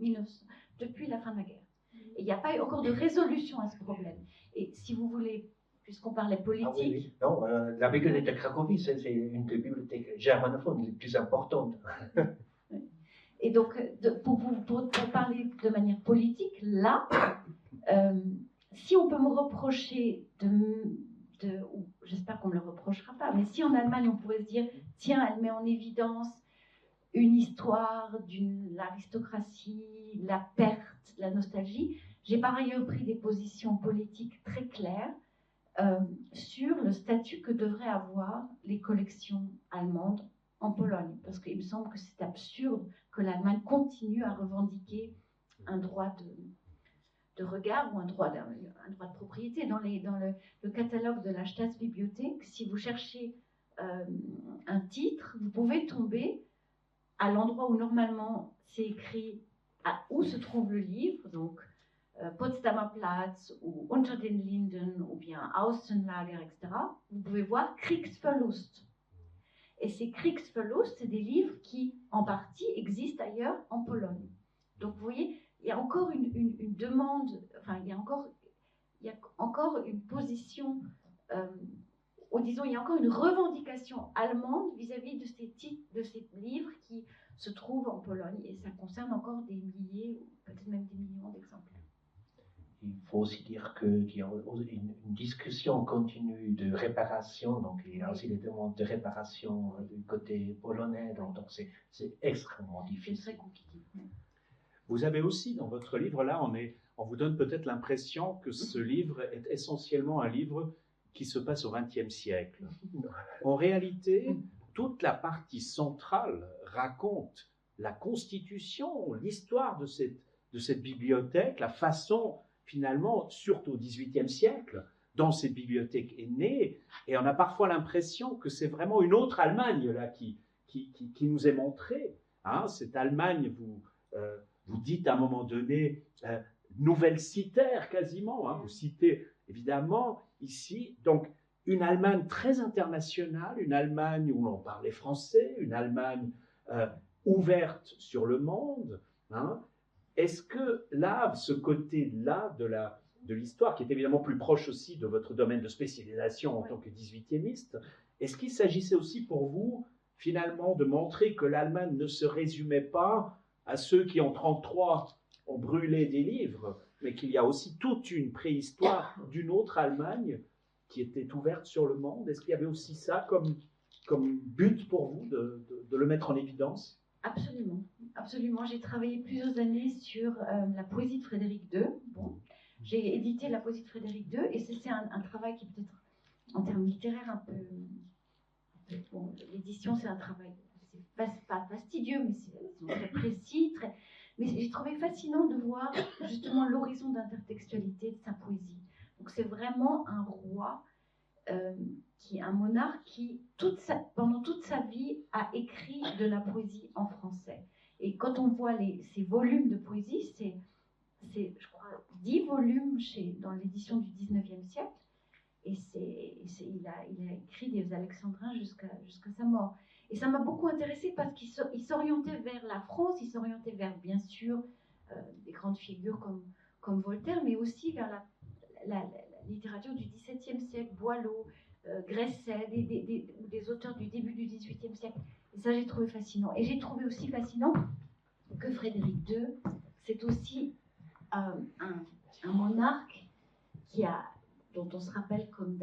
la fin de la guerre. Et il n'y a pas eu encore de résolution à ce problème. Et si vous voulez, puisqu'on parlait politique... Ah oui. Non, la bibliothèque de Cracovie, c'est une des bibliothèques germanophones les plus importantes. Et donc, pour parler de manière politique, là, si on peut me reprocher ou j'espère qu'on ne me le reprochera pas, mais si en Allemagne on pourrait se dire, tiens, elle met en évidence une histoire de l'aristocratie, la perte, la nostalgie, j'ai par ailleurs pris des positions politiques très claires sur le statut que devraient avoir les collections allemandes en Pologne, parce qu'il me semble que c'est absurde que l'Allemagne continue à revendiquer un droit de regard ou un droit de propriété. Dans le catalogue de la Staatsbibliothek, si vous cherchez un titre, vous pouvez tomber à l'endroit où normalement c'est écrit où se trouve le livre, donc Potsdamer Platz ou Unter den Linden ou bien Außenlager, etc. Vous pouvez voir Kriegsverlust. Et ces Kriegsverlust, c'est des livres qui, en partie, existent ailleurs en Pologne. Donc, vous voyez, il y a encore une demande, enfin, il y a encore une position, ou disons, il y a encore une revendication allemande vis-à-vis de ces titres, de ces livres qui se trouvent en Pologne. Et ça concerne encore des milliers, ou peut-être même des millions d'exemplaires. Il faut aussi dire qu'il y a une discussion continue de réparation, donc il y a aussi des demandes de réparation du côté polonais, donc c'est extrêmement difficile. C'est très compliqué. Vous avez aussi, dans votre livre-là, on vous donne peut-être l'impression que ce livre est essentiellement un livre qui se passe au XXe siècle. En réalité, toute la partie centrale raconte la constitution, l'histoire de cette bibliothèque, la façon, finalement, surtout au XVIIIe siècle, dont cette bibliothèque est née, et on a parfois l'impression que c'est vraiment une autre Allemagne là qui nous est montrée. Hein, cette Allemagne, vous dites à un moment donné, nouvelle citaire quasiment, hein, vous citez évidemment ici, donc une Allemagne très internationale, une Allemagne où l'on parlait français, une Allemagne ouverte sur le monde. Hein. Est-ce que là, ce côté-là de l'histoire, qui est évidemment plus proche aussi de votre domaine de spécialisation en tant que 18e, est-ce qu'il s'agissait aussi pour vous, finalement, de montrer que l'Allemagne ne se résumait pas à ceux qui, en 1933, ont brûlé des livres, mais qu'il y a aussi toute une préhistoire d'une autre Allemagne qui était ouverte sur le monde? Est-ce qu'il y avait aussi ça comme but pour vous de le mettre en évidence? Absolument, absolument. J'ai travaillé plusieurs années sur la poésie de Frédéric II. Bon, j'ai édité la poésie de Frédéric II, et c'est un travail qui peut-être, en termes littéraires, un peu bon, l'édition, c'est un travail, c'est pas fastidieux, mais c'est très précis, mais j'ai trouvé fascinant de voir justement l'horizon d'intertextualité de sa poésie. Donc c'est vraiment un roi, qui est un monarque qui, pendant toute sa vie, a écrit de la poésie en français. Et quand on voit ces volumes de poésie, c'est je crois, 10 volumes dans l'édition du 19e siècle, et il a écrit des Alexandrins jusqu'à sa mort. Et ça m'a beaucoup intéressée parce qu'il s'orientait vers la France, il s'orientait vers, bien sûr, des grandes figures comme Voltaire, mais aussi vers la littérature du XVIIe siècle, Boileau, Gresset, des auteurs du début du XVIIIe siècle. Et ça, j'ai trouvé fascinant. Et j'ai trouvé aussi fascinant que Frédéric II, c'est aussi un monarque dont on se rappelle comme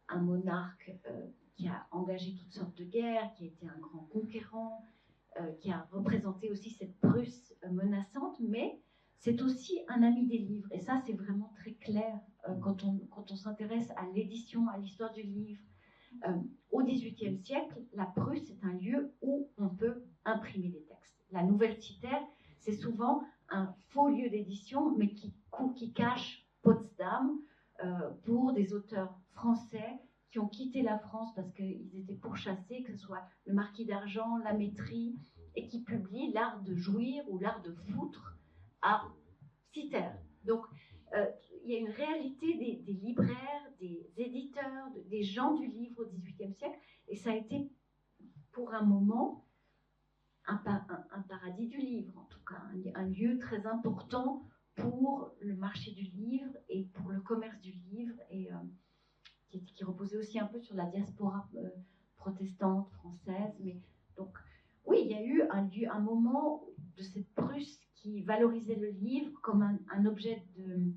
un monarque qui a engagé toutes sortes de guerres, qui a été un grand conquérant, qui a représenté aussi cette Prusse menaçante, mais c'est aussi un ami des livres. Et ça, c'est vraiment très clair quand on s'intéresse à l'édition, à l'histoire du livre. Au XVIIIe siècle, la Prusse est un lieu où on peut imprimer des textes. La Nouvelle Citer, c'est souvent un faux lieu d'édition, mais qui cache Potsdam pour des auteurs français qui ont quitté la France parce qu'ils étaient pourchassés, que ce soit le Marquis d'Argent, la Métrie, et qui publient l'art de jouir ou l'art de foutre à Citer. Donc, il y a une réalité des libraires, des éditeurs, des gens du livre au XVIIIe siècle, et ça a été pour un moment un paradis du livre, en tout cas, un lieu très important pour le marché du livre et pour le commerce du livre, et qui reposait aussi un peu sur la diaspora protestante française. Mais donc, oui, il y a eu un moment de cette Prusse qui valorisait le livre comme un objet de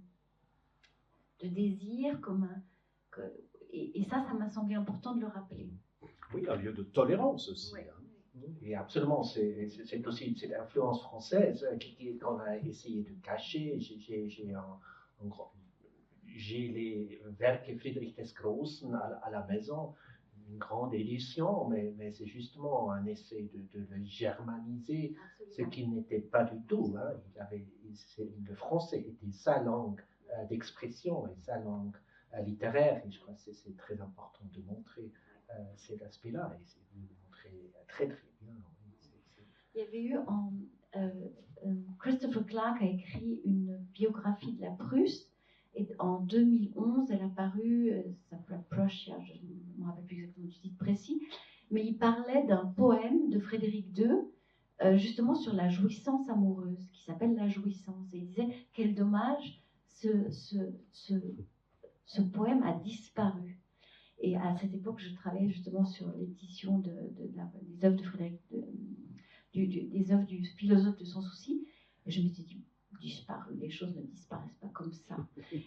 désir, et ça m'a semblé important de le rappeler. Oui, un lieu de tolérance aussi. Oui. Hein. Et absolument, c'est aussi cette influence française qu'on a essayé de cacher. J'ai les Werke Friedrich des Großen à la maison. une grande édition, mais c'est justement un essai de le germaniser, ce qui n'était pas du tout. Hein. Le français était sa langue d'expression et sa langue littéraire, et je crois que c'est très important de montrer cet aspect-là, et vous le montrez très très bien. Il y avait eu Christopher Clark a écrit une biographie de la Prusse, et en 2011, elle a paru, ça s'appelle Prussia, je ne me rappelle plus exactement du titre précis, mais il parlait d'un poème de Frédéric II, justement sur la jouissance amoureuse, qui s'appelle La Jouissance. Et il disait, quel dommage, ce poème a disparu. Et à cette époque, je travaillais justement sur l'édition des œuvres de Frédéric, des œuvres du philosophe de Sans Souci. Et je m'étais dit, disparu, les choses ne disparaissent pas comme ça.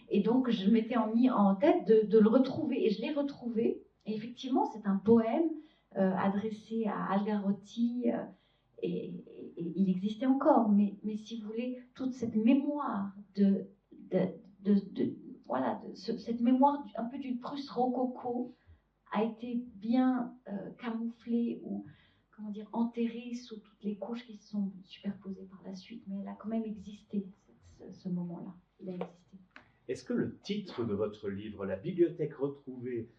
Et donc, je m'étais mis en tête de le retrouver. Et je l'ai retrouvé. Et effectivement, c'est un poème adressé à Algarotti. Et il existait encore. Mais si vous voulez, toute cette mémoire cette mémoire un peu d'une Prusse rococo a été bien camouflée ou, comment dire, enterrée sous toutes les couches qui se sont superposées par la suite, mais elle a quand même existé, ce moment-là. Il a existé. Est-ce que le titre de votre livre, La bibliothèque retrouvée,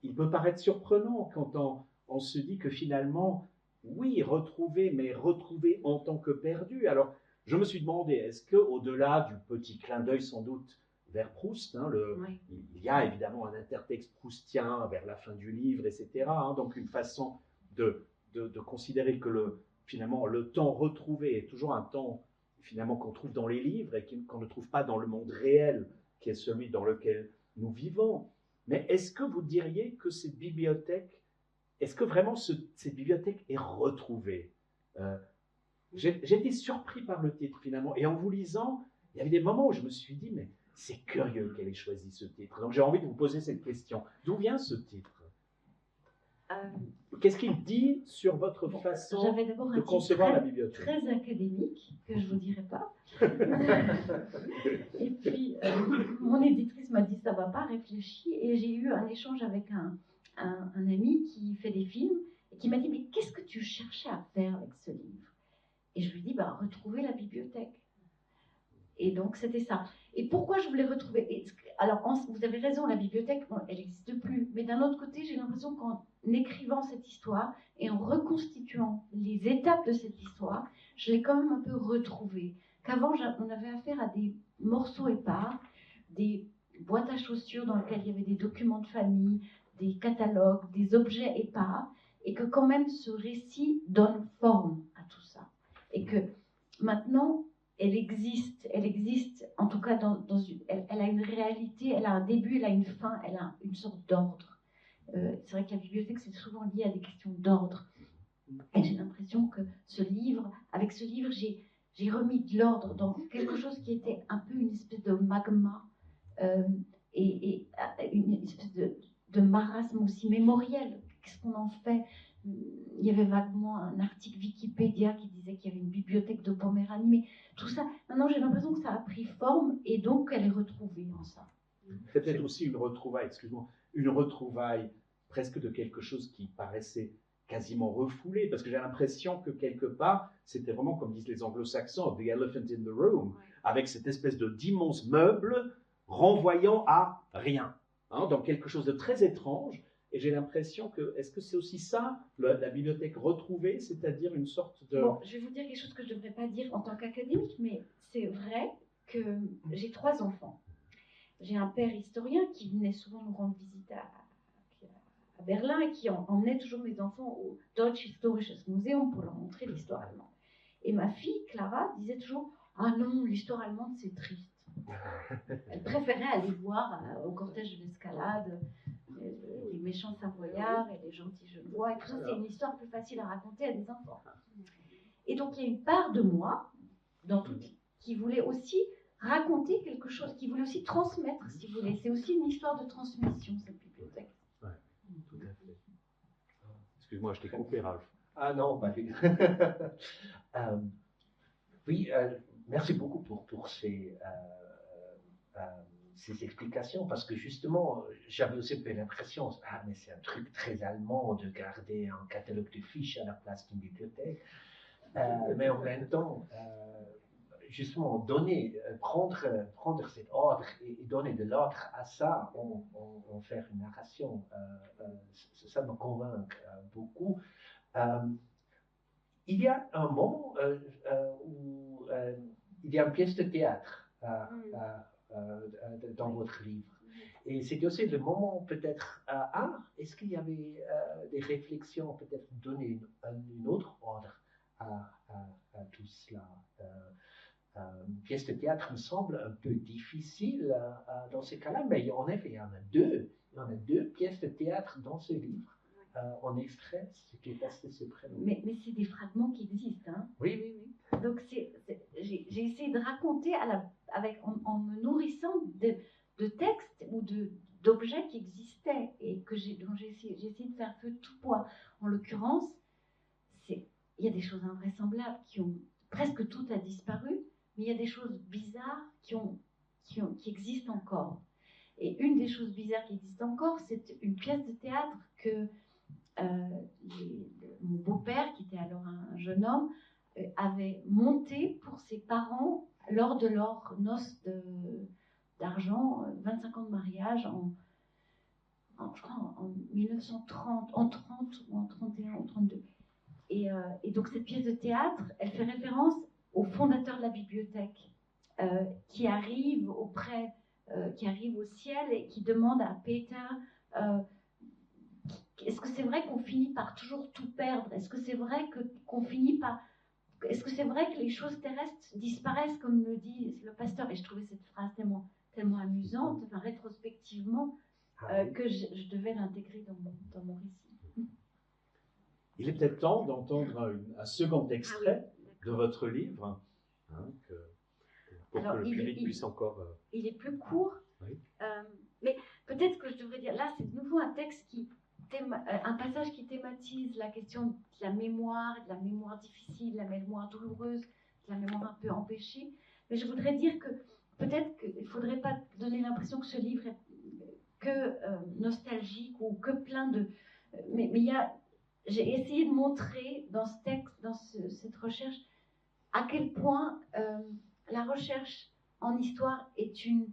il peut paraître surprenant quand on se dit que finalement, oui, retrouver, mais retrouver en tant que perdu. Alors, je me suis demandé, est-ce qu'au-delà du petit clin d'œil sans doute vers Proust, hein, Oui. il y a évidemment un intertexte proustien vers la fin du livre, etc. Hein, donc une façon de considérer que finalement le temps retrouvé est toujours un temps finalement qu'on trouve dans les livres et qu'on ne trouve pas dans le monde réel qui est celui dans lequel nous vivons. Mais est-ce que vous diriez que cette bibliothèque, est-ce que vraiment cette bibliothèque est retrouvée? J'étais surpris par le titre finalement, et en vous lisant, il y avait des moments où je me suis dit, mais c'est curieux qu'elle ait choisi ce titre. Donc j'ai envie de vous poser cette question. D'où vient ce titre? Qu'est-ce qu'il dit sur votre façon de concevoir la bibliothèque? Très académique, que je ne vous dirai pas. Et puis, mon éditrice m'a dit, ça ne va pas, réfléchis. Et j'ai eu un échange avec un ami qui fait des films, et qui m'a dit, mais qu'est-ce que tu cherchais à faire avec ce livre? Et je lui ai dit, retrouver la bibliothèque. Et donc, c'était ça. Et pourquoi je voulais retrouver... Alors, vous avez raison, la bibliothèque, elle n'existe plus. Mais d'un autre côté, j'ai l'impression qu'en écrivant cette histoire et en reconstituant les étapes de cette histoire, je l'ai quand même un peu retrouvée. Qu'avant, on avait affaire à des morceaux épars, des boîtes à chaussures dans lesquelles il y avait des documents de famille, des catalogues, des objets épars, et que quand même ce récit donne forme à tout ça. Et que maintenant... Elle existe, en tout cas, elle a une réalité, elle a un début, elle a une fin, elle a une sorte d'ordre. C'est vrai que la bibliothèque, c'est souvent lié à des questions d'ordre. Et j'ai l'impression que avec ce livre, j'ai remis de l'ordre dans quelque chose qui était un peu une espèce de magma, et une espèce de marasme aussi mémoriel. Qu'est-ce qu'on en fait? Il y avait vaguement un article Wikipédia qui disait qu'il y avait une bibliothèque de Poméranie, mais tout ça, maintenant j'ai l'impression que ça a pris forme et donc elle est retrouvée en ça. C'est peut-être aussi une retrouvaille, excuse-moi, une retrouvaille presque de quelque chose qui paraissait quasiment refoulé, parce que j'ai l'impression que quelque part, c'était vraiment, comme disent les anglo-saxons, the elephant in the room, avec cette espèce d'immense meuble renvoyant à rien, hein, dans quelque chose de très étrange. Et j'ai l'impression que, est-ce que c'est aussi ça, la bibliothèque retrouvée, c'est-à-dire une sorte de... Bon, je vais vous dire quelque chose que je ne devrais pas dire en tant qu'académique, mais c'est vrai que j'ai 3 enfants. J'ai un père historien qui venait souvent nous rendre visite à Berlin et qui emmenait toujours mes enfants au Deutsches Historisches Museum pour leur montrer l'histoire allemande. Et ma fille, Clara, disait toujours « Ah non, l'histoire allemande, c'est triste ». Elle préférait aller voir au cortège de l'escalade les méchants savoyards et les gentils genevois, et tout ça, c'est une histoire plus facile à raconter à des enfants. Et donc, il y a une part de moi, qui voulait aussi raconter quelque chose, qui voulait aussi transmettre, si vous voulez. C'est aussi une histoire de transmission, cette bibliothèque. Oui, tout à fait. Excuse-moi, je t'ai coupé, Ralph. Ah non, pas du oui, merci beaucoup pour ces ces explications, parce que justement, j'avais aussi un peu l'impression, mais c'est un truc très allemand de garder un catalogue de fiches à la place d'une bibliothèque. Mais en même temps, justement, prendre cet ordre et donner de l'ordre à ça, en faire une narration, ça me convainc beaucoup. Il y a un moment où il y a une pièce de théâtre dans votre livre. Et c'était aussi le moment peut-être, est-ce qu'il y avait des réflexions, peut-être donner une autre ordre à tout cela. Une pièce de théâtre me semble un peu difficile dans ces cas-là, mais en effet, il y en a deux. Il y en a deux pièces de théâtre dans ce livre, en extrait, ce qui est assez surprenant. Mais c'est des fragments qui existent. Hein. Oui. Donc j'ai essayé de raconter en me nourrissant de textes ou d'objets qui existaient et dont j'ai essayé de faire feu de tout poids. En l'occurrence, il y a des choses invraisemblables presque tout a disparu, mais il y a des choses bizarres qui existent encore. Et une des choses bizarres qui existent encore, c'est une pièce de théâtre que mon beau-père, qui était alors un jeune homme, avait montée pour ses parents lors de leur noce d'argent, 25 ans de mariage, je crois en 1930, en 30 ou en 31 ou 32. Et donc cette pièce de théâtre, elle fait référence au fondateur de la bibliothèque qui arrive au ciel et qui demande à Peter est-ce que c'est vrai qu'on finit par toujours tout perdre? Est-ce que c'est vrai qu'on finit par... Est-ce que c'est vrai que les choses terrestres disparaissent, comme le dit le pasteur? Et je trouvais cette phrase tellement amusante, enfin, rétrospectivement, que je devais l'intégrer dans mon récit. Il est peut-être temps d'entendre un second extrait de votre livre, pour que le public puisse encore... Il est plus court, oui. Mais peut-être que je devrais dire, là c'est de nouveau un texte un passage qui thématise la question de la mémoire difficile, de la mémoire douloureuse, de la mémoire un peu empêchée. Mais je voudrais dire que peut-être qu'il ne faudrait pas donner l'impression que ce livre est que nostalgique ou que plein de... Mais j'ai essayé de montrer dans ce texte, dans cette recherche, à quel point la recherche en histoire est une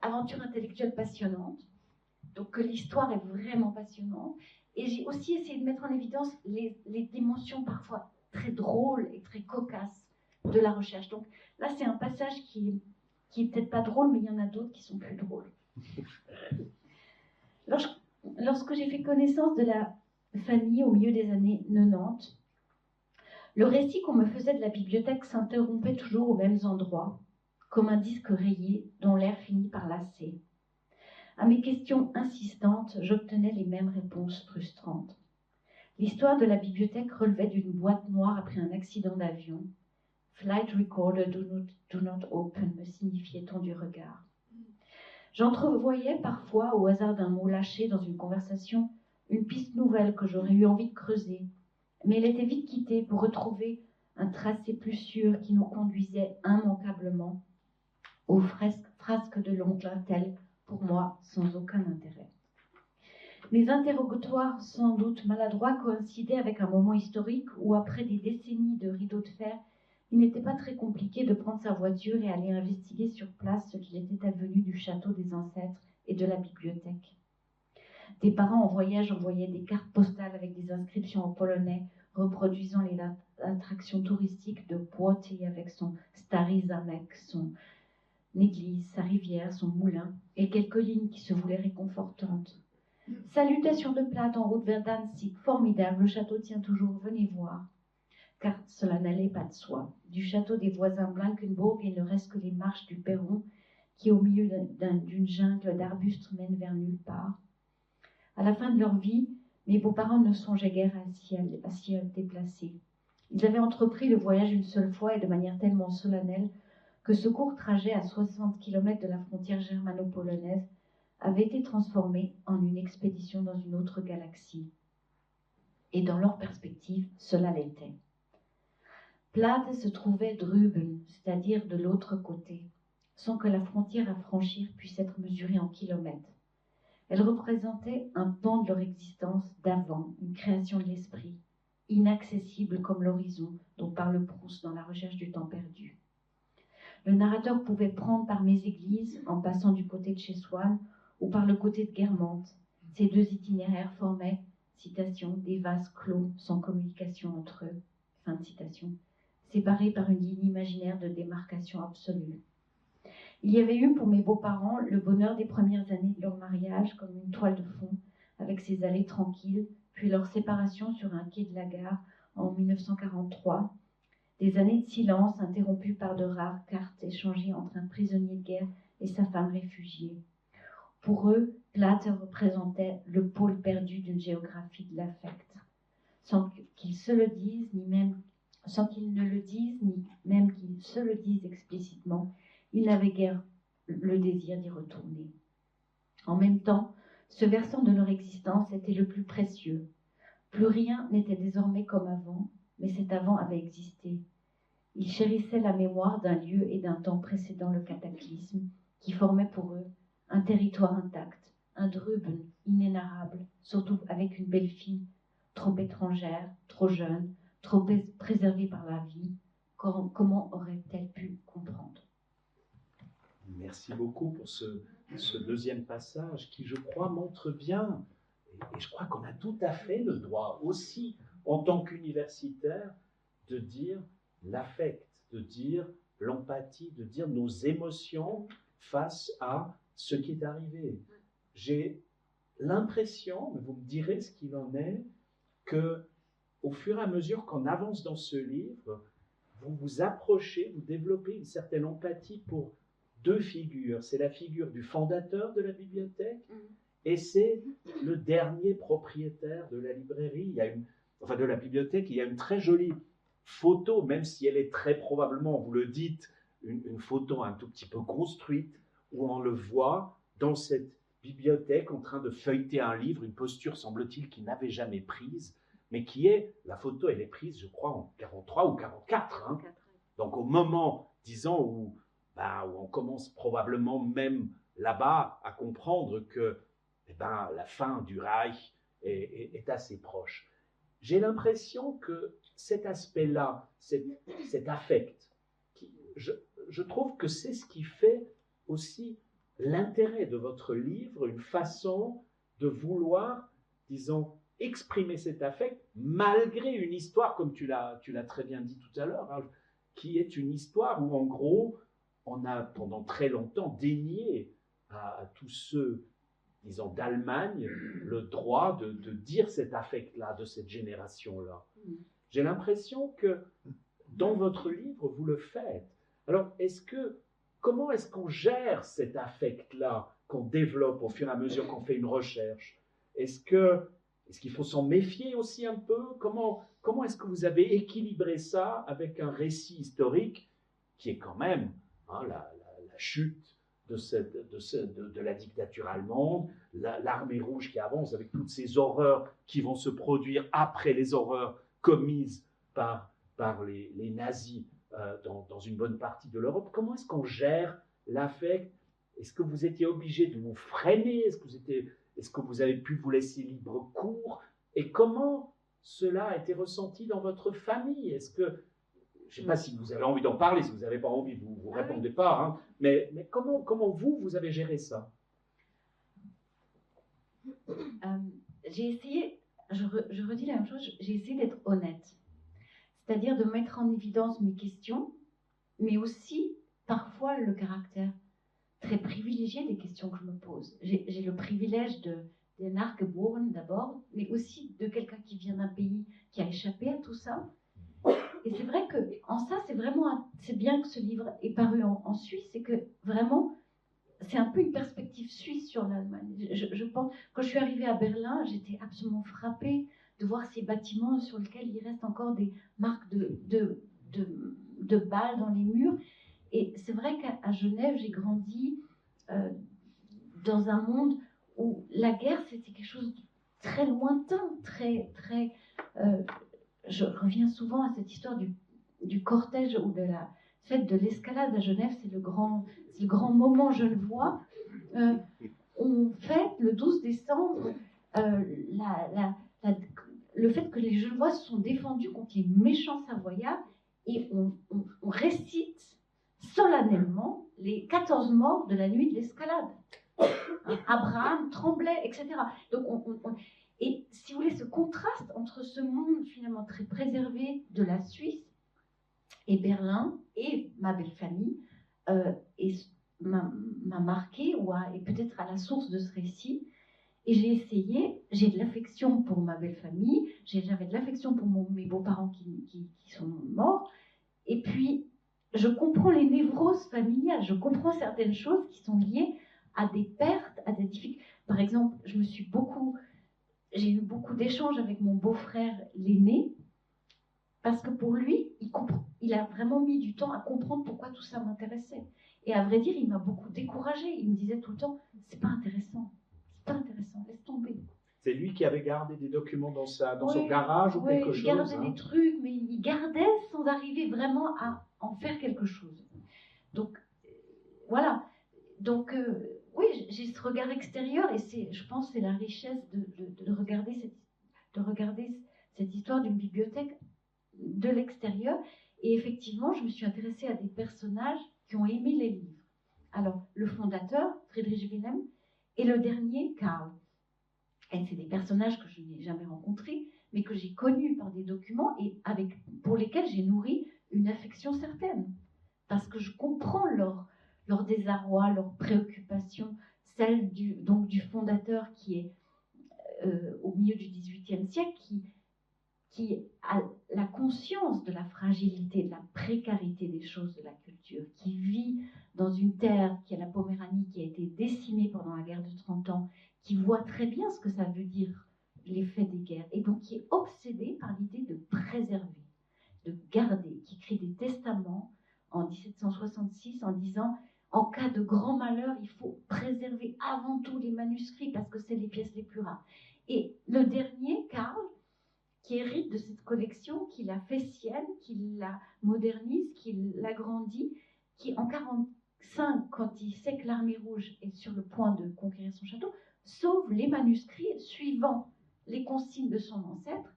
aventure intellectuelle passionnante. Donc que l'histoire est vraiment passionnante. Et j'ai aussi essayé de mettre en évidence les dimensions parfois très drôles et très cocasses de la recherche. Donc là, c'est un passage qui est peut-être pas drôle, mais il y en a d'autres qui sont plus drôles. Lorsque j'ai fait connaissance de la famille au milieu des années 90, le récit qu'on me faisait de la bibliothèque s'interrompait toujours aux mêmes endroits, comme un disque rayé dont l'air finit par lasser. À mes questions insistantes, j'obtenais les mêmes réponses frustrantes. L'histoire de la bibliothèque relevait d'une boîte noire après un accident d'avion. « Flight recorder do not open » me signifiait-on du regard. J'entrevoyais parfois, au hasard d'un mot lâché dans une conversation, une piste nouvelle que j'aurais eu envie de creuser, mais elle était vite quittée pour retrouver un tracé plus sûr qui nous conduisait immanquablement aux frasques de l'oncle Intel, pour moi, sans aucun intérêt. Mes interrogatoires, sans doute maladroits, coïncidaient avec un moment historique où, après des décennies de rideaux de fer, il n'était pas très compliqué de prendre sa voiture et aller investiguer sur place ce qu'il était advenu du château des ancêtres et de la bibliothèque. Des parents en voyage envoyaient des cartes postales avec des inscriptions en polonais reproduisant les attractions touristiques de Poitiers avec son Stary Zamek, son église, sa rivière, son moulin, et quelques lignes qui se voulaient réconfortantes. Salutations de plate en route vers Danzig, formidable, le château tient toujours, venez voir. Car cela n'allait pas de soi. Du château des voisins Blankenburg, il ne reste que les marches du perron qui, au milieu d'une jungle d'arbustes, mènent vers nulle part. À la fin de leur vie, mes beaux-parents ne songeaient guère à s'y déplacer. Ils avaient entrepris le voyage une seule fois et de manière tellement solennelle que ce court trajet à 60 km de la frontière germano-polonaise avait été transformé en une expédition dans une autre galaxie. Et dans leur perspective, cela l'était. Plade se trouvait drüben, c'est-à-dire de l'autre côté. sans que la frontière à franchir puisse être mesurée en kilomètres. Elle représentait un pan de leur existence d'avant, une création de l'esprit, inaccessible comme l'horizon dont parle Proust dans La recherche du temps perdu. Le narrateur pouvait prendre par Méséglise en passant du côté de chez Swann ou par le côté de Guermantes. Ces deux itinéraires formaient, citation, des vases clos sans communication entre eux, fin de citation, séparés par une ligne imaginaire de démarcation absolue. Il y avait eu pour mes beaux-parents le bonheur des premières années de leur mariage comme une toile de fond, avec ses allées tranquilles, puis leur séparation sur un quai de la gare en 1943, des années de silence interrompues par de rares cartes échangées entre un prisonnier de guerre et sa femme réfugiée. Pour eux, Plater représentait le pôle perdu d'une géographie de l'affect, sans qu'ils se le disent, sans qu'ils ne le disent, ni même qu'ils se le disent explicitement. Ils n'avaient guère le désir d'y retourner. En même temps, ce versant de leur existence était le plus précieux. Plus rien n'était désormais comme avant, mais cet avant avait existé. Ils chérissaient la mémoire d'un lieu et d'un temps précédant le cataclysme, qui formait pour eux un territoire intact, un Druben inénarrable, surtout avec une belle fille, trop étrangère, trop jeune, trop préservée par la vie. Comment aurait-elle pu comprendre ? Merci beaucoup pour ce deuxième passage qui, je crois, montre bien, et je crois qu'on a tout à fait le droit aussi, en tant qu'universitaire, de dire l'affect, de dire l'empathie, de dire nos émotions face à ce qui est arrivé. J'ai l'impression, mais vous me direz ce qu'il en est, que au fur et à mesure qu'on avance dans ce livre, vous vous approchez, vous développez une certaine empathie pour deux figures. C'est la figure du fondateur de la bibliothèque et c'est le dernier propriétaire de la librairie, de la bibliothèque. Il y a une très jolie photo, même si elle est très probablement, vous le dites, une photo un tout petit peu construite, où on le voit dans cette bibliothèque en train de feuilleter un livre, une posture, semble-t-il, qu'il n'avait jamais prise, mais qui est, la photo, elle est prise, je crois, en 43 ou 44. Hein. Donc au moment, disons, où on commence probablement même là-bas à comprendre que la fin du Reich est assez proche. J'ai l'impression que cet aspect-là, cet affect, je trouve que c'est ce qui fait aussi l'intérêt de votre livre, une façon de vouloir, disons, exprimer cet affect malgré une histoire, comme tu l'as très bien dit tout à l'heure, hein, qui est une histoire où, en gros, on a pendant très longtemps dénié à tous ceux, disons, d'Allemagne, le droit de dire cet affect-là, de cette génération-là. J'ai l'impression que dans votre livre, vous le faites. Alors, comment est-ce qu'on gère cet affect-là qu'on développe au fur et à mesure qu'on fait une recherche? Est-ce qu'il faut s'en méfier aussi un peu? Comment est-ce que vous avez équilibré ça avec un récit historique qui est quand même la chute de la dictature allemande, l'armée rouge qui avance avec toutes ces horreurs qui vont se produire après les horreurs commises par les nazis dans une bonne partie de l'Europe? Comment est-ce qu'on gère l'affect? Est-ce que vous étiez obligé de vous freiner? Est-ce que vous avez pu vous laisser libre cours? Et comment cela a été ressenti dans votre famille? Est-ce que, je ne sais pas si vous avez envie d'en parler, si vous n'avez pas envie, vous ne répondez pas, hein, mais comment vous avez géré ça? J'ai essayé, je redis la même chose, j'ai essayé d'être honnête. C'est-à-dire de mettre en évidence mes questions, mais aussi parfois le caractère très privilégié des questions que je me pose. J'ai le privilège d'un Nachgeboren d'abord, mais aussi de quelqu'un qui vient d'un pays qui a échappé à tout ça. Et c'est vrai que en ça, c'est bien que ce livre est paru en Suisse, c'est que vraiment, c'est un peu une perspective suisse sur l'Allemagne. Je pense, quand je suis arrivée à Berlin, j'étais absolument frappée de voir ces bâtiments sur lesquels il reste encore des marques de balles dans les murs. Et c'est vrai qu'à Genève, j'ai grandi dans un monde où la guerre, c'était quelque chose de très lointain, très, je reviens souvent à cette histoire du cortège ou de fête de l'escalade à Genève, c'est le grand moment genevois. On fête le 12 décembre le fait que les Genevois se sont défendus contre les méchants Savoyards, et on récite solennellement les 14 morts de la nuit de l'escalade. Abraham, Tremblay, etc. Donc et si vous voulez, ce contraste entre ce monde finalement très préservé de la Suisse et Berlin et ma belle famille m'a marqué et peut-être à la source de ce récit. Et j'ai de l'affection pour ma belle famille, j'avais de l'affection pour mes beaux-parents qui sont morts, et puis je comprends les névroses familiales, je comprends certaines choses qui sont liées à des pertes, à des difficultés. Par exemple, j'ai eu beaucoup d'échanges avec mon beau-frère l'aîné, parce que pour lui, il a vraiment mis du temps à comprendre pourquoi tout ça m'intéressait. Et à vrai dire, il m'a beaucoup découragée. Il me disait tout le temps, c'est pas intéressant, laisse tomber. C'est lui qui avait gardé des documents dans son garage ou quelque chose. Il gardait des trucs, mais il gardait sans arriver vraiment à en faire quelque chose. Donc, voilà. Donc, oui, j'ai ce regard extérieur, et je pense que c'est la richesse de regarder cette histoire d'une bibliothèque de l'extérieur. Et effectivement, je me suis intéressée à des personnages qui ont aimé les livres. Alors, le fondateur, Friedrich Wilhelm, et le dernier, Karl. Et c'est des personnages que je n'ai jamais rencontrés, mais que j'ai connus par des documents et pour lesquels j'ai nourri une affection certaine. Parce que je comprends leur désarroi, leurs préoccupations, celle du fondateur qui est au milieu du XVIIIe siècle, qui a la conscience de la fragilité, de la précarité des choses de la culture, qui vit dans une terre qui est la Poméranie, qui a été décimée pendant la guerre de 30 ans, qui voit très bien ce que ça veut dire, l'effet des guerres, et donc qui est obsédé par l'idée de préserver, de garder, qui écrit des testaments en 1766 en disant « En cas de grand malheur, il faut préserver avant tout les manuscrits parce que c'est les pièces les plus rares. » Et le dernier, Karl, qui hérite de cette collection, qui la fait sienne, qui la modernise, qui l'agrandit, qui en 1945, quand il sait que l'armée rouge est sur le point de conquérir son château, sauve les manuscrits suivant les consignes de son ancêtre,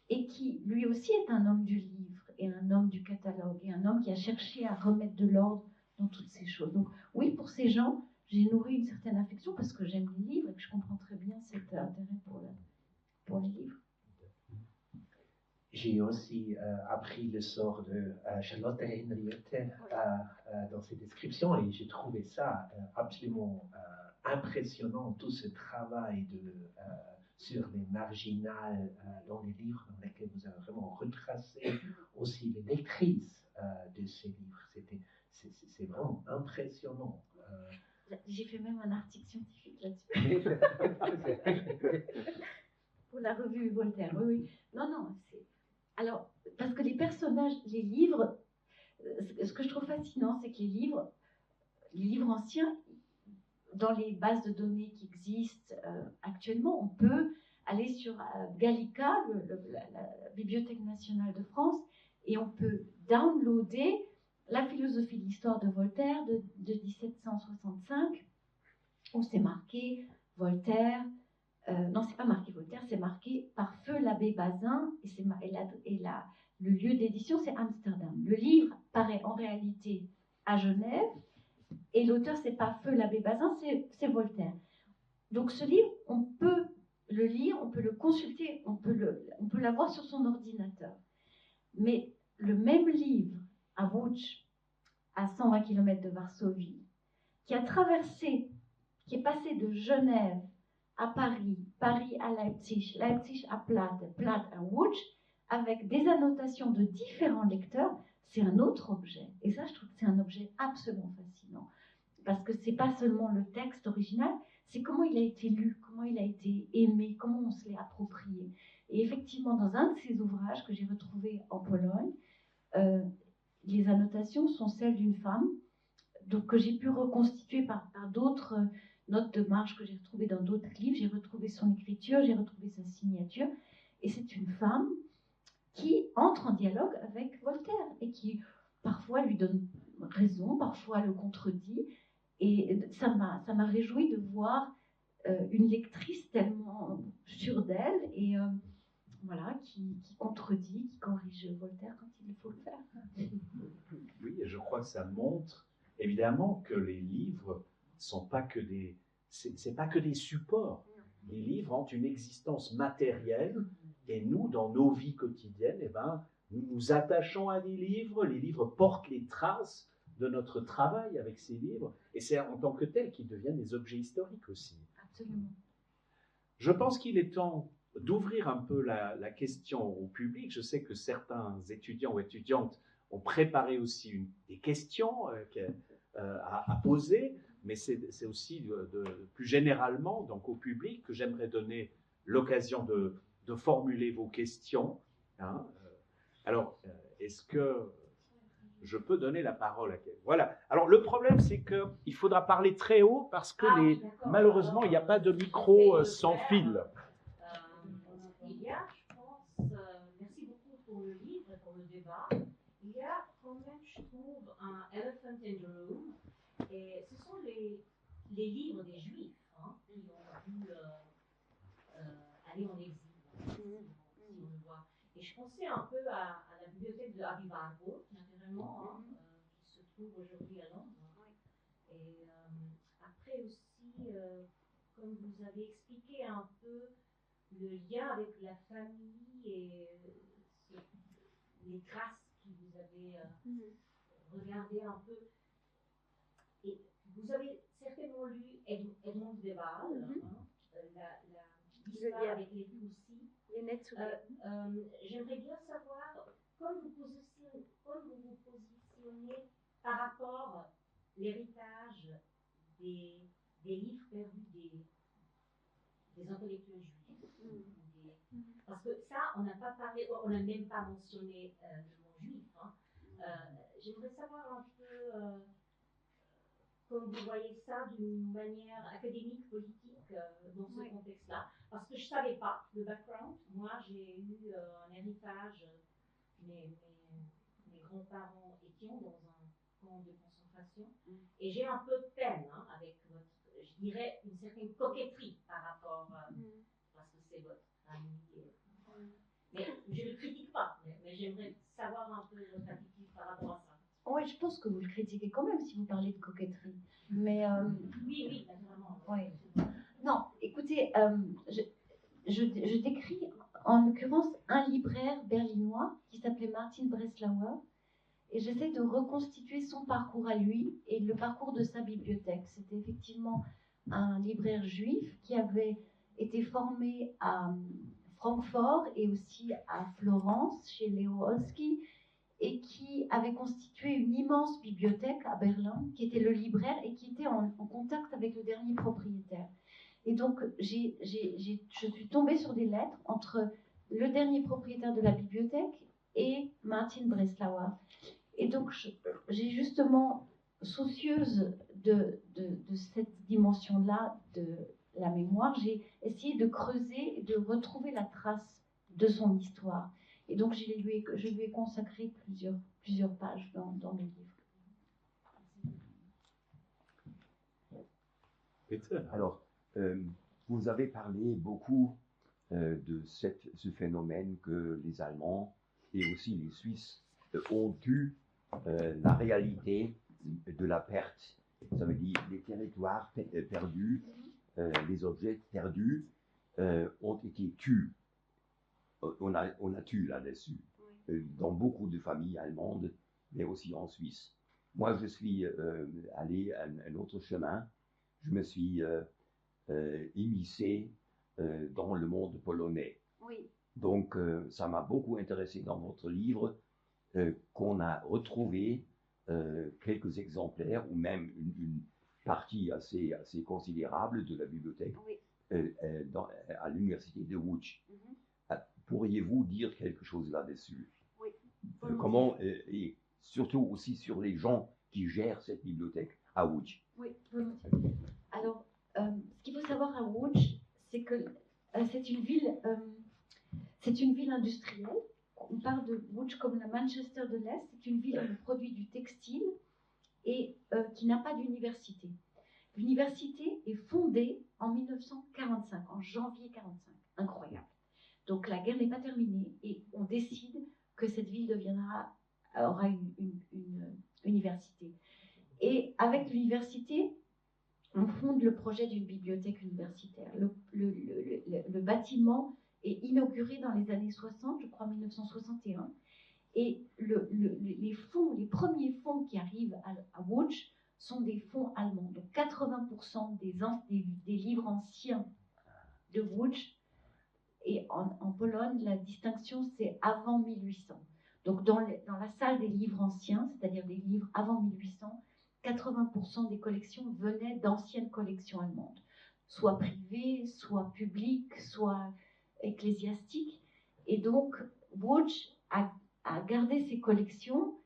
et qui lui aussi est un homme du livre, et un homme du catalogue, et un homme qui a cherché à remettre de l'ordre dans toutes ces choses. Donc oui, pour ces gens, j'ai nourri une certaine affection parce que j'aime les livres et que je comprends très bien cet intérêt pour les livres. J'ai aussi appris le sort de Charlotte Henriette dans ses descriptions, et j'ai trouvé ça absolument impressionnant, tout ce travail sur les marginales dans les livres dans lesquels vous avez vraiment retracé aussi les lectrices de ces livres. C'est vraiment impressionnant. J'ai fait même un article scientifique là-dessus. Pour la revue Voltaire, oui. Non, c'est... Alors, parce que les personnages, les livres, ce que je trouve fascinant, c'est que les livres anciens, dans les bases de données qui existent actuellement, on peut aller sur Gallica, la Bibliothèque nationale de France, et on peut downloader la philosophie de l'histoire de Voltaire de 1765, où c'est marqué Voltaire. Non, c'est pas marqué Voltaire, c'est marqué par feu l'abbé Bazin, et le lieu d'édition, c'est Amsterdam. Le livre paraît en réalité à Genève, et l'auteur, c'est pas feu l'abbé Bazin, c'est Voltaire. Donc ce livre, on peut le lire, on peut le consulter, on peut l'avoir sur son ordinateur. Mais le même livre, à Łódź, à 120 km de Varsovie, qui est passé de Genève à Paris, Paris à Leipzig, Leipzig à Platte, Platte à Łódź, avec des annotations de différents lecteurs, c'est un autre objet. Et ça, je trouve que c'est un objet absolument fascinant. Parce que c'est pas seulement le texte original, c'est comment il a été lu, comment il a été aimé, comment on se l'est approprié. Et effectivement, dans un de ces ouvrages que j'ai retrouvé en Pologne, les annotations sont celles d'une femme, donc que j'ai pu reconstituer par d'autres notes de marge que j'ai retrouvées dans d'autres livres. J'ai retrouvé son écriture, j'ai retrouvé sa signature, et c'est une femme qui entre en dialogue avec Voltaire et qui parfois lui donne raison, parfois le contredit. Et ça m'a réjoui de voir une lectrice tellement sûre d'elle et voilà, qui contredit, qui corrige Voltaire quand il faut le faire. Oui, et je crois que ça montre évidemment que les livres sont pas que des, c'est pas que des supports. Les livres ont une existence matérielle et nous, dans nos vies quotidiennes, eh ben, nous nous attachons à des livres. Les livres portent les traces de notre travail avec ces livres et c'est en tant que tels qu'ils deviennent des objets historiques aussi. Absolument. Je pense qu'il est temps d'ouvrir un peu la question au public. Je sais que certains étudiants ou étudiantes ont préparé aussi des questions à poser, mais c'est aussi plus généralement, donc au public, que j'aimerais donner l'occasion de formuler vos questions. Hein. Alors, est-ce que je peux donner la parole à quelqu'un? Voilà. Alors, le problème, c'est qu'il faudra parler très haut parce que malheureusement, il n'y a pas de micro sans fil. Il y a, je pense, merci beaucoup pour le livre et pour le débat. Il y a quand même, je trouve, un elephant in the room. Et ce sont les livres des Juifs qui ont dû aller en exil, si on le voit. Et je pensais un peu à la bibliothèque de Abbey Barbeau, naturellement, qui se trouve aujourd'hui à Londres. Et après aussi, comme vous avez expliqué un peu, le lien avec la famille et les traces que vous avez regardées un peu. Et vous avez certainement lu Edmond de Waal, l'histoire avec les Poussis. J'aimerais bien savoir, comme vous vous positionnez par rapport à l'héritage des livres perdus des intellectuels juifs. Parce que ça, on n'a pas parlé, on n'a même pas mentionné le mot juif. J'aimerais savoir un peu comme vous voyez ça d'une manière académique, politique, dans ce contexte-là. Parce que je ne savais pas le background. Moi, j'ai eu un héritage. Mes grands-parents étaient dans un camp de concentration. Et j'ai un peu de peine avec votre, je dirais, une certaine coquetterie par rapport, parce que c'est votre famille. Mais je ne le critique pas, mais j'aimerais savoir un peu votre attitude par rapport à ça. Oui, je pense que vous le critiquez quand même si vous parlez de coquetterie. Mais oui, naturellement. Ouais. Non, écoutez, je décris en l'occurrence un libraire berlinois qui s'appelait Martin Breslauer et j'essaie de reconstituer son parcours à lui et le parcours de sa bibliothèque. C'était effectivement un libraire juif qui avait été formé à Francfort et aussi à Florence chez Leo Olski et qui avait constitué une immense bibliothèque à Berlin, qui était le libraire et qui était en contact avec le dernier propriétaire. Et donc, je suis tombée sur des lettres entre le dernier propriétaire de la bibliothèque et Martin Breslauer. Et donc, j'ai justement, soucieuse de cette dimension-là de la mémoire, j'ai essayé de creuser et de retrouver la trace de son histoire. Et donc, je lui ai consacré plusieurs pages dans le livre. Alors, vous avez parlé beaucoup de ce phénomène que les Allemands et aussi les Suisses ont eu la réalité de la perte. Ça veut dire les territoires perdus, les objets perdus ont été tués. On a tué là-dessus, dans beaucoup de familles allemandes, mais aussi en Suisse. Moi, je suis allé à un autre chemin. Je me suis immiscé dans le monde polonais. Oui. Donc, ça m'a beaucoup intéressé dans votre livre qu'on a retrouvé quelques exemplaires ou même une partie assez considérable de la bibliothèque à l'université de Łódź. Pourriez-vous dire quelque chose là-dessus? Oui. Comment, et surtout aussi sur les gens qui gèrent cette bibliothèque à Łódź? Oui, volontiers. Alors, ce qu'il faut savoir à Łódź, c'est que c'est une ville industrielle, on parle de Łódź comme la Manchester de l'Est. C'est une ville où on produit du textile et qui n'a pas d'université. L'université est fondée en 1945, en janvier 1945. Incroyable. Donc la guerre n'est pas terminée et on décide que cette ville aura une université. Et avec l'université, on fonde le projet d'une bibliothèque universitaire. Le bâtiment est inauguré dans les années 60, je crois 1961. Et les premiers fonds qui arrivent à Łódź sont des fonds allemands. Donc 80% des livres anciens de Łódź, et en Pologne, la distinction c'est avant 1800. Donc dans la salle des livres anciens, c'est-à-dire des livres avant 1800, 80% des collections venaient d'anciennes collections allemandes, soit privées, soit publiques, soit ecclésiastiques. Et donc Łódź a gardé ses collections.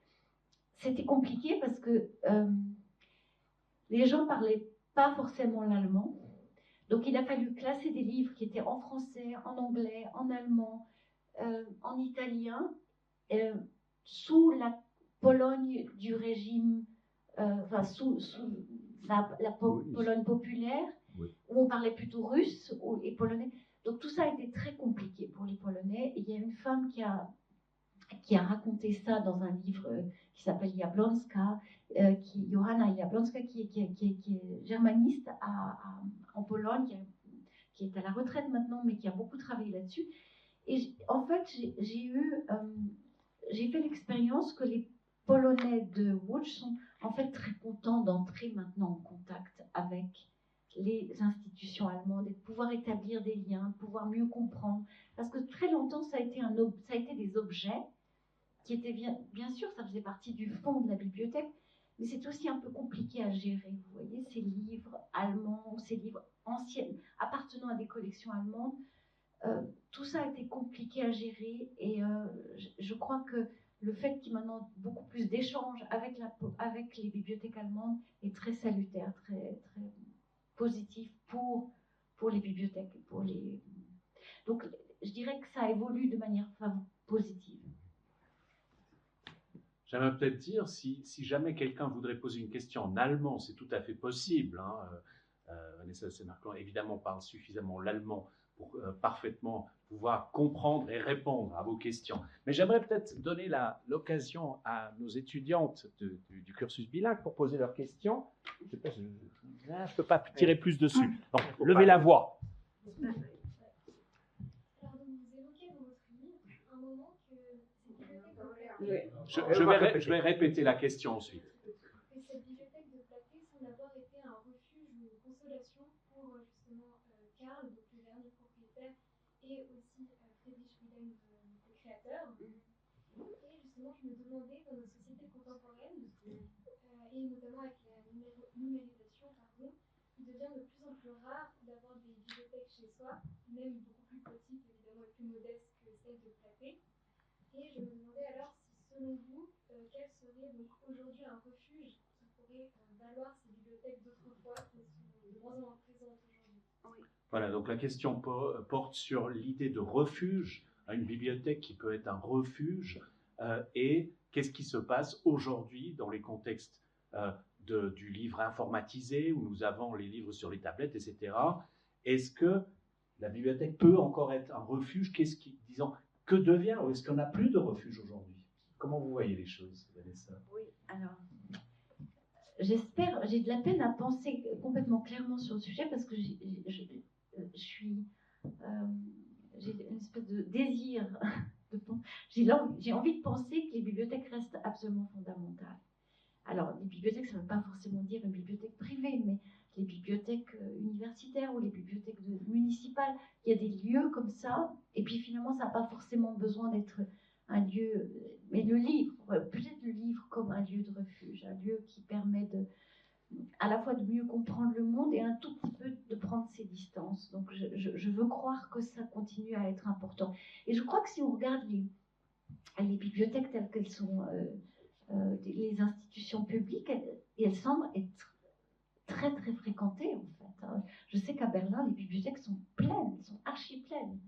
C'était compliqué parce que les gens ne parlaient pas forcément l'allemand. Donc il a fallu classer des livres qui étaient en français, en anglais, en allemand, en italien, sous la Pologne du régime, sous la Pologne populaire, Oui. où on parlait plutôt russe et polonais. Donc tout ça a été très compliqué pour les Polonais. Et il y a une femme qui a raconté ça dans un livre qui s'appelle Jablonska, Johanna Jablonska, qui est germaniste en Pologne, qui est à la retraite maintenant, mais qui a beaucoup travaillé là-dessus. Et en fait, j'ai fait l'expérience que les Polonais de Łódź sont en fait très contents d'entrer maintenant en contact avec les institutions allemandes et de pouvoir établir des liens, de pouvoir mieux comprendre. Parce que très longtemps, ça a été des objets qui étaient bien sûr, ça faisait partie du fond de la bibliothèque, mais c'est aussi un peu compliqué à gérer. Vous voyez, ces livres allemands, ces livres anciens, appartenant à des collections allemandes, tout ça a été compliqué à gérer. Et je crois que le fait qu'il y ait maintenant beaucoup plus d'échanges avec les bibliothèques allemandes est très salutaire, très, très positif pour les bibliothèques. Donc, je dirais que ça évolue de manière positive. J'aimerais peut-être dire, si jamais quelqu'un voudrait poser une question en allemand, c'est tout à fait possible. Vanessa Semarcan, évidemment, parle suffisamment l'allemand pour parfaitement pouvoir comprendre et répondre à vos questions. Mais j'aimerais peut-être donner l'occasion à nos étudiantes du cursus bilingue pour poser leurs questions. Je ne peux pas tirer plus dessus. Donc, levez la voix. Je vais répéter la question ensuite. Cette bibliothèque de Platée semble avoir été un refuge, une consolation pour justement Karl, donc le dernier propriétaire, et aussi Friedrich Wilhelm, le créateur. Et justement, je me demandais, dans nos sociétés contemporaines, et notamment avec la numérisation, il devient de plus en plus rare d'avoir des bibliothèques chez soi, même beaucoup plus petites, évidemment, et plus modestes que celles de Platée. Et je me demandais alors si, selon vous, quel serait donc aujourd'hui un refuge qui pourrait valoir ces bibliothèques d'autrefois qui sont de moins en moins présentes aujourd'hui. Oui. Voilà, donc la question porte sur l'idée de refuge, une bibliothèque qui peut être un refuge, et qu'est-ce qui se passe aujourd'hui dans les contextes du livre informatisé, où nous avons les livres sur les tablettes, etc. Est-ce que la bibliothèque peut encore être un refuge? Que devient, ou est-ce qu'on n'a plus de refuge aujourd'hui? Comment vous voyez les choses, Vanessa? Oui, alors, j'ai de la peine à penser complètement clairement sur le sujet parce que j'ai une espèce de désir, j'ai envie de penser que les bibliothèques restent absolument fondamentales. Alors, les bibliothèques, ça ne veut pas forcément dire une bibliothèque privée, mais les bibliothèques universitaires ou les bibliothèques municipales, il y a des lieux comme ça, et puis finalement, ça n'a pas forcément besoin d'être un lieu, mais le livre, peut-être le livre comme un lieu de refuge, un lieu qui permet à la fois de mieux comprendre le monde et un tout petit peu de prendre ses distances. Donc je veux croire que ça continue à être important. Et je crois que si on regarde les bibliothèques telles qu'elles sont, les institutions publiques, elles semblent être très très fréquentées en fait. Je sais qu'à Berlin, les bibliothèques sont pleines, elles sont archi pleines.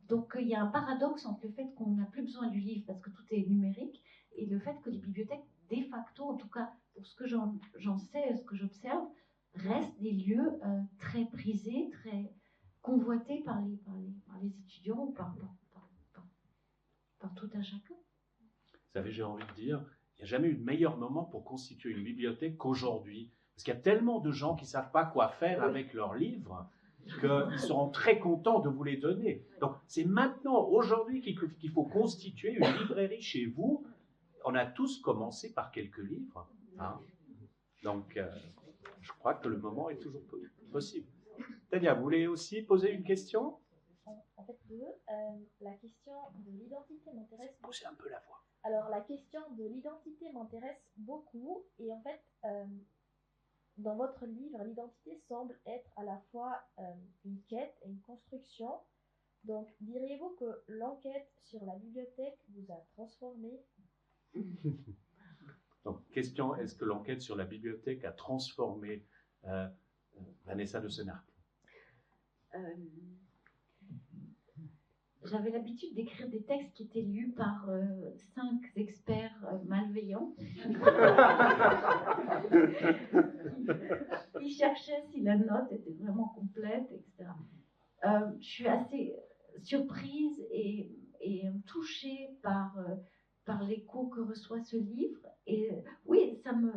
Donc il y a un paradoxe entre le fait qu'on n'a plus besoin du livre parce que tout est numérique et le fait que les bibliothèques, de facto, en tout cas pour ce que j'en sais, ce que j'observe, restent des lieux très prisés, très convoités par les étudiants ou par tout un chacun. Vous savez, j'ai envie de dire, il n'y a jamais eu de meilleur moment pour constituer une bibliothèque qu'aujourd'hui. Parce qu'il y a tellement de gens qui ne savent pas quoi faire avec leurs livres qu'ils seront très contents de vous les donner. Donc, c'est maintenant, aujourd'hui, qu'il faut constituer une librairie chez vous. On a tous commencé par quelques livres. Hein. Donc, je crois que le moment est toujours possible. Tania, vous voulez aussi poser une question? En fait, la question de l'identité m'intéresse beaucoup. Poussez un peu la voix. Alors, la question de l'identité m'intéresse beaucoup. Et en fait, dans votre livre, l'identité semble être à la fois une quête et une construction. Donc, diriez-vous que l'enquête sur la bibliothèque vous a transformé? Donc, question, est-ce que l'enquête sur la bibliothèque a transformé Vanessa de Senart? J'avais l'habitude d'écrire des textes qui étaient lus par 5 experts malveillants. Ils cherchaient si la note était vraiment complète, etc. Je suis assez surprise et touchée par l'écho que reçoit ce livre. Et oui, ça me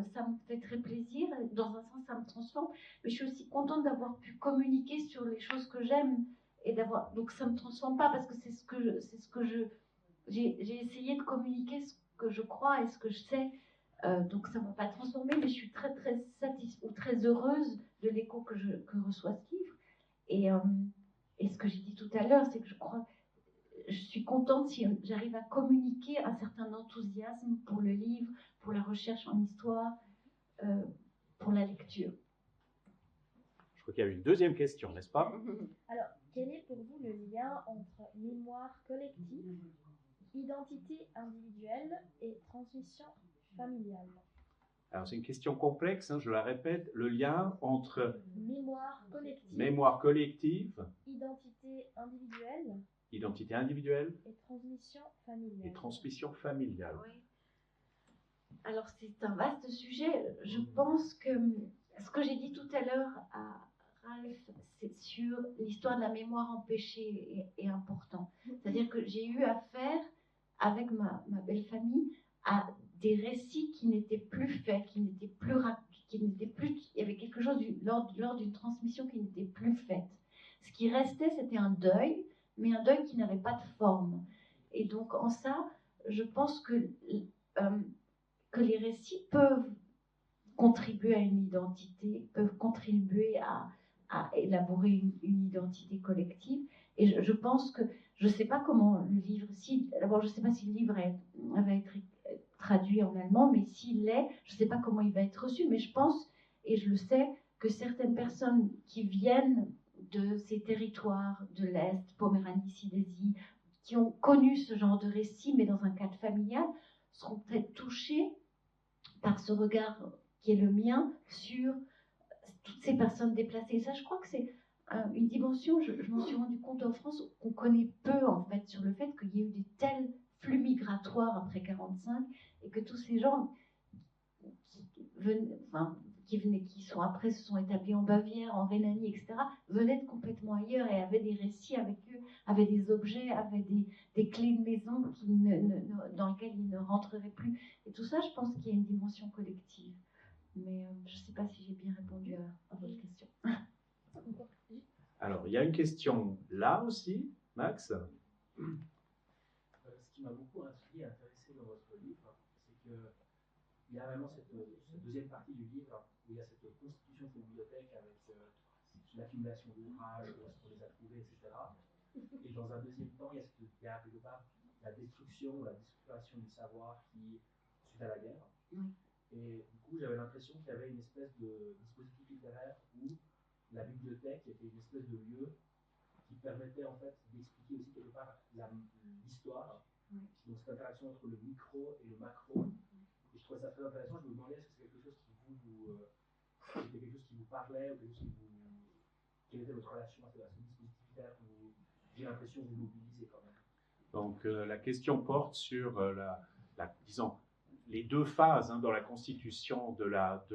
fait très plaisir. Dans un sens, ça me transforme. Mais je suis aussi contente d'avoir pu communiquer sur les choses que j'aime. Donc ça me transforme pas parce que j'ai essayé de communiquer ce que je crois et ce que je sais, donc ça m'a pas transformée, mais je suis très très satisfaite ou très heureuse de l'écho que reçoit ce livre et ce que j'ai dit tout à l'heure, c'est que je suis contente si j'arrive à communiquer un certain enthousiasme pour le livre, pour la recherche en histoire, pour la lecture. Je crois qu'il y a une deuxième question, n'est-ce pas? Alors, quel est pour vous le lien entre mémoire collective, identité individuelle et transmission familiale? Alors, c'est une question complexe, hein, je la répète, le lien entre mémoire collective, identité individuelle et transmission familiale. Oui. Alors, c'est un vaste sujet. Je pense que ce que j'ai dit tout à l'heure à Ralph, c'est sur l'histoire de la mémoire empêchée est important. C'est-à-dire que j'ai eu affaire avec ma belle famille à des récits qui n'étaient plus faits, qui n'étaient plus il y avait quelque chose lors d'une transmission qui n'était plus faite. Ce qui restait, c'était un deuil, mais un deuil qui n'avait pas de forme. Et donc en ça, je pense que les récits peuvent contribuer à une identité, peuvent contribuer à élaborer une identité collective. Et je pense que, je ne sais pas comment le livre, d'abord je ne sais pas si le livre va être traduit en allemand, mais s'il l'est, je ne sais pas comment il va être reçu, mais je pense, et je le sais, que certaines personnes qui viennent de ces territoires de l'Est, Poméranie-Silésie, qui ont connu ce genre de récit, mais dans un cadre familial, seront peut-être touchés par ce regard qui est le mien sur toutes ces personnes déplacées. Et ça, je crois que c'est une dimension, je m'en suis rendu compte en France, qu'on connaît peu en fait sur le fait qu'il y a eu des tels flux migratoires après 45 et que tous ces gens qui sont après se sont établis en Bavière, en Rhénanie, etc., venaient de complètement ailleurs et avaient des récits avec eux, avaient des objets, avaient des clés de maison dans lesquelles ils ne rentreraient plus. Et tout ça, je pense qu'il y a une dimension collective. Mais je ne sais pas si j'ai bien répondu à votre question. Alors, il y a une question là aussi, Max. Ce qui m'a beaucoup intrigué et intéressé dans votre livre, c'est qu'il y a vraiment cette deuxième partie du livre où il y a cette constitution de bibliothèque avec l'accumulation d'ouvrages, où est-ce qu'on les a trouvés, etc. Et dans un deuxième temps, il y a quelque part la destruction, la destructuration du savoir suite à la guerre. Et du coup, j'avais l'impression qu'il y avait une espèce de dispositif littéraire où la bibliothèque était une espèce de lieu qui permettait en fait d'expliquer aussi quelque part l'histoire. Donc cette interaction entre le micro et le macro. Et je trouvais ça très intéressant. Je me demandais est-ce que c'est quelque chose qui était quelque chose qui vous parlait ou quelque chose quelle était votre relation à ce dispositif littéraire que vous j'ai l'impression de vous mobiliser quand même. Donc la question porte sur, disons, les deux phases dans la constitution de la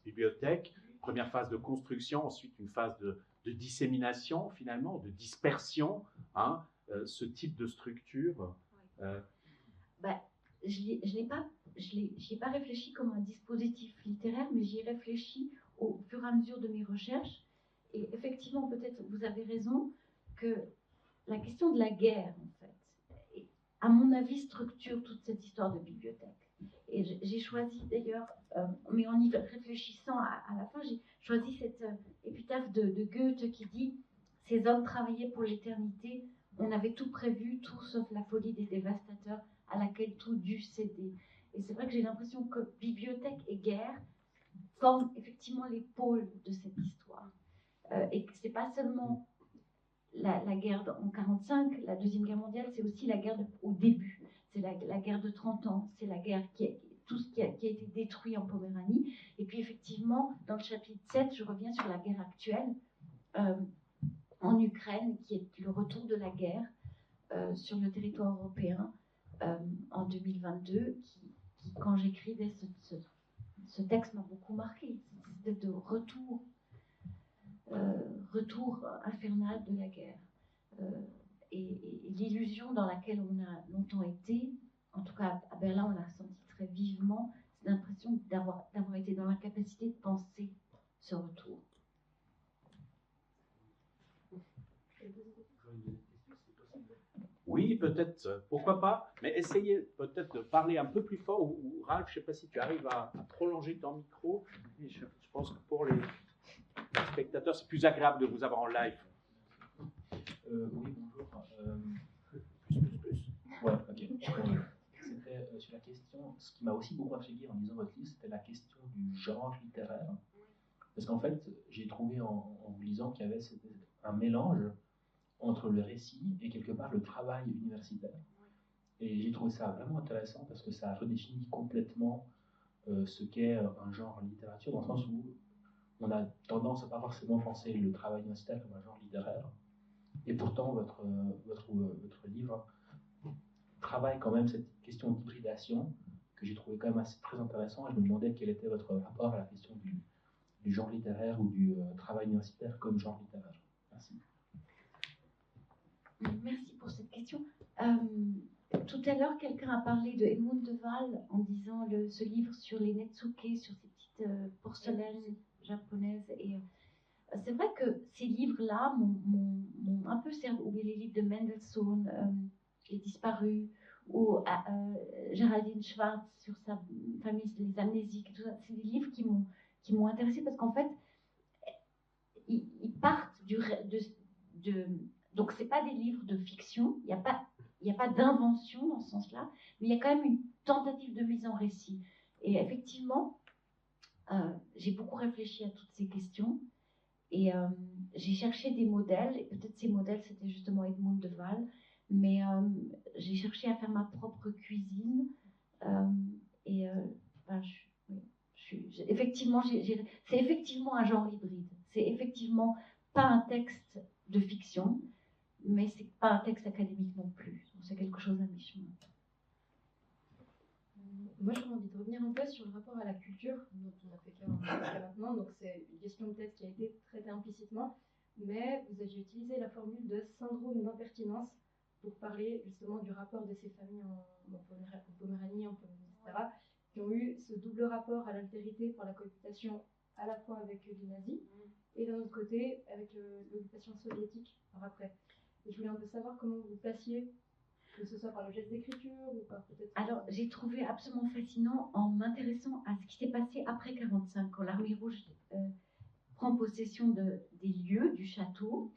bibliothèque. Première phase de construction, ensuite une phase de dissémination, finalement, de dispersion, ce type de structure. J'y ai pas réfléchi comme un dispositif littéraire, mais j'y ai réfléchi au fur et à mesure de mes recherches. Et effectivement, peut-être vous avez raison que la question de la guerre, en fait, à mon avis, structure toute cette histoire de bibliothèque. Et j'ai choisi d'ailleurs, mais en y réfléchissant à la fin, j'ai choisi cette épitaphe de Goethe qui dit « Ces hommes travaillaient pour l'éternité, on avait tout prévu, tout sauf la folie des dévastateurs à laquelle tout dut céder. » Et c'est vrai que j'ai l'impression que bibliothèque et guerre forment effectivement les pôles de cette histoire. Et que c'est pas seulement la guerre en 1945, la Deuxième Guerre mondiale, c'est aussi la guerre au début. C'est la guerre de 30 ans, c'est la guerre tout ce qui a été détruit en Poméranie. Et puis effectivement, dans le chapitre 7, je reviens sur la guerre actuelle en Ukraine, qui est le retour de la guerre sur le territoire européen en 2022, qui quand j'écrivais ce texte, m'a beaucoup marqué. Cette espèce de retour infernal de la guerre. Et l'illusion dans laquelle on a longtemps été, en tout cas à Berlin, on l'a ressenti très vivement, c'est l'impression d'avoir été dans l'incapacité de penser ce retour. Oui, peut-être, pourquoi pas, mais essayez peut-être de parler un peu plus fort, ou Ralph, je ne sais pas si tu arrives à prolonger ton micro. Je pense que pour les spectateurs, c'est plus agréable de vous avoir en live. Oui, bonjour. Plus. Ouais, ok. C'était sur la question, ce qui m'a aussi beaucoup intrigué en lisant votre livre, c'était la question du genre littéraire. Parce qu'en fait, j'ai trouvé en vous lisant qu'il y avait un mélange entre le récit et quelque part le travail universitaire. Et j'ai trouvé ça vraiment intéressant parce que ça redéfinit complètement ce qu'est un genre en littérature, dans le sens où on a tendance à pas forcément penser le travail universitaire comme un genre littéraire. Et pourtant, votre livre travaille quand même cette question d'hybridation que j'ai trouvé quand même très intéressant. Et je me demandais quel était votre rapport à la question du genre littéraire ou du travail universitaire comme genre littéraire. Merci. Merci pour cette question. Tout à l'heure, quelqu'un a parlé de Edmund de Waal en disant ce livre sur les netsuke, sur ces petites porcelaines japonaises. Et c'est vrai que ces livres-là m'ont un peu servi, ou les livres de Mendelssohn, Les Disparus, ou Géraldine Schwartz sur sa famille, les amnésiques, tout ça. C'est des livres qui m'ont intéressée parce qu'en fait, ils partent donc c'est pas des livres de fiction, il n'y a pas d'invention dans ce sens-là, mais il y a quand même une tentative de mise en récit. Et effectivement, j'ai beaucoup réfléchi à toutes ces questions et j'ai cherché des modèles, et peut-être ces modèles c'était justement Edmund de Waal, mais j'ai cherché à faire ma propre cuisine effectivement, c'est effectivement un genre hybride, c'est effectivement pas un texte de fiction, mais c'est pas un texte académique non plus, c'est quelque chose à mi-chemin. Moi, j'ai envie de revenir un peu sur le rapport à la culture, dont on a fait jusqu'à maintenant. Donc, c'est une question peut-être qui a été traitée implicitement, mais vous aviez utilisé la formule de syndrome d'impertinence pour parler justement du rapport de ces familles en Poméranie, etc., qui ont eu ce double rapport à l'altérité par la cohabitation à la fois avec les nazis et d'un autre côté avec l'occupation soviétique par après. Et je voulais un peu savoir comment vous placiez, que ce soit par le geste d'écriture ou par peut-être... Alors, j'ai trouvé absolument fascinant en m'intéressant à ce qui s'est passé après 1945, quand l'Armée rouge prend possession des lieux, du château,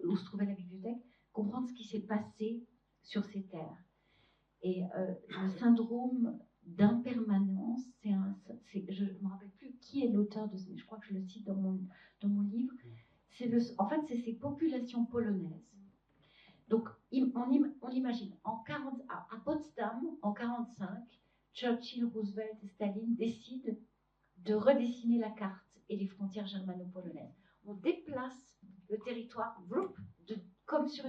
où se trouvait la bibliothèque, comprendre ce qui s'est passé sur ces terres. Et le syndrome d'impermanence, je ne me rappelle plus qui est l'auteur de ce, je crois que je le cite dans mon livre, en fait, c'est ces populations polonaises. Donc, on l'imagine, à Potsdam, en 1945, Churchill, Roosevelt et Staline décident de redessiner la carte et les frontières germano-polonaises. On déplace le territoire comme sur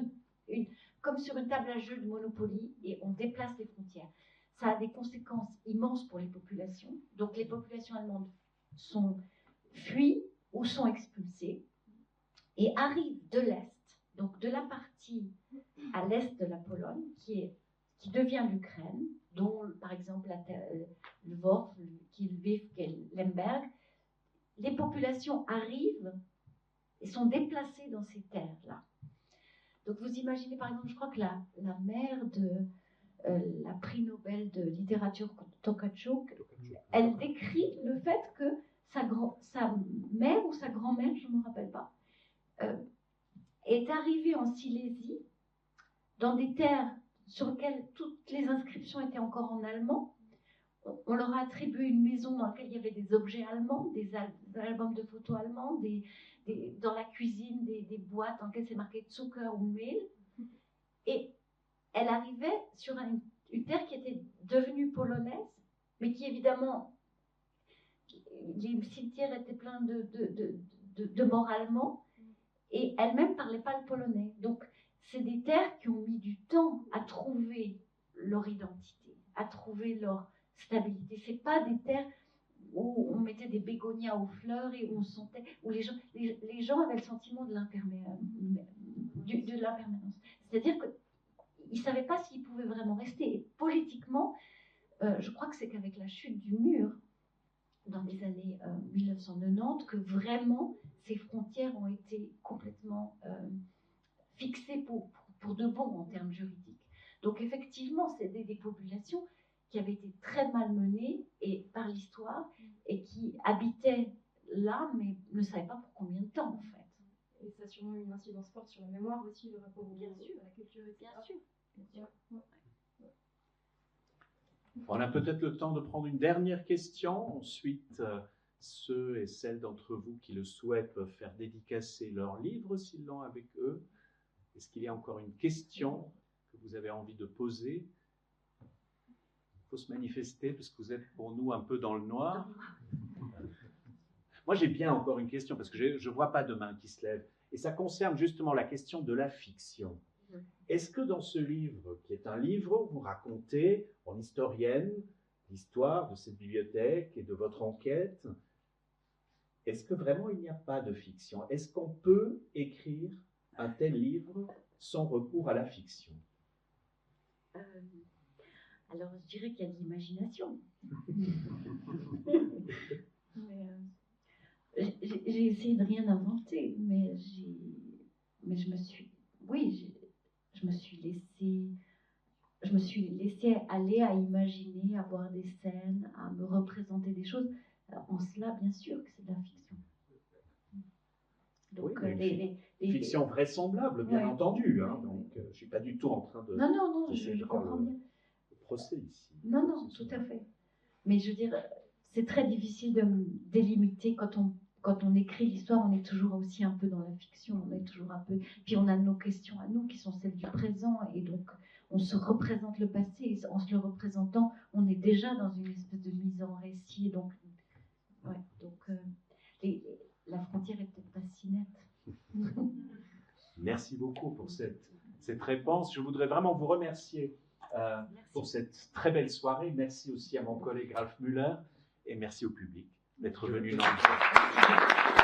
sur une table à jeu de Monopoly et on déplace les frontières. Ça a des conséquences immenses pour les populations. Donc les populations allemandes fuient ou sont expulsées et arrivent de l'Est, donc de la partie à l'Est de la Pologne, qui devient l'Ukraine, dont par exemple Lvov, Lviv, Lemberg. Les populations arrivent et sont déplacées dans ces terres-là. Donc vous imaginez par exemple, je crois que la mère de la prix Nobel de littérature Tokarczuk, elle décrit le fait que sa mère ou sa grand-mère, je ne me rappelle pas, est arrivée en Silésie dans des terres sur lesquelles toutes les inscriptions étaient encore en allemand. On leur a attribué une maison dans laquelle il y avait des objets allemands, des albums de photos allemands, dans la cuisine, des boîtes dans lesquelles c'est marqué Zucker ou Mehl. Et elle arrivait sur une terre qui était devenue polonaise, mais qui évidemment, les cimetières étaient pleins de morts allemands, et elle-même ne parlait pas le polonais. Donc, c'est des terres qui ont mis du temps à trouver leur identité, à trouver leur stabilité. Ce n'est pas des terres où on mettait des bégonias aux fleurs et où on sentait, où les gens avaient le sentiment de l'impermanence. C'est-à-dire qu'ils ne savaient pas s'ils pouvaient vraiment rester. Et politiquement, je crois que c'est qu'avec la chute du mur, dans les années 1990, que vraiment ces frontières ont été complètement fixées pour de bon en termes juridiques. Donc effectivement, c'est des populations qui avaient été très malmenées par l'histoire et qui habitaient là, mais ne savaient pas pour combien de temps en fait. Et ça a sûrement une incidence forte sur la mémoire aussi, le rapport à la culture, etc. Bien sûr. On a peut-être le temps de prendre une dernière question. Ensuite, ceux et celles d'entre vous qui le souhaitent peuvent faire dédicacer leur livre s'ils l'ont avec eux. Est-ce qu'il y a encore une question que vous avez envie de poser? Il faut se manifester parce que vous êtes pour nous un peu dans le noir. Moi, j'ai bien encore une question parce que je ne vois pas de main qui se lève. Et ça concerne justement la question de la fiction. Est-ce que dans ce livre, qui est un livre où vous racontez, en historienne, l'histoire de cette bibliothèque et de votre enquête, est-ce que vraiment il n'y a pas de fiction? Est-ce qu'on peut écrire un tel livre sans recours à la fiction? Alors, je dirais qu'il y a de l'imagination. J'ai essayé de rien inventer, mais je me suis laissée aller à imaginer, à voir des scènes, à me représenter des choses. Alors, en cela, bien sûr que c'est de la fiction. Donc, oui, fiction vraisemblable, bien entendu. Hein, donc, je ne suis pas du tout en train de... Non, je comprends bien. Le procès ici. Non, tout à fait. Mais je veux dire, c'est très difficile de délimiter quand on écrit l'histoire, on est toujours aussi un peu dans la fiction, on est toujours un peu... Puis on a nos questions à nous qui sont celles du présent, et donc on se représente le passé, et en se le représentant, on est déjà dans une espèce de mise en récit, donc la frontière est peut-être pas si nette. Merci beaucoup pour cette réponse. Je voudrais vraiment vous remercier pour cette très belle soirée. Merci aussi à mon collègue Ralph Müller, et merci au public d'être venu nombreux.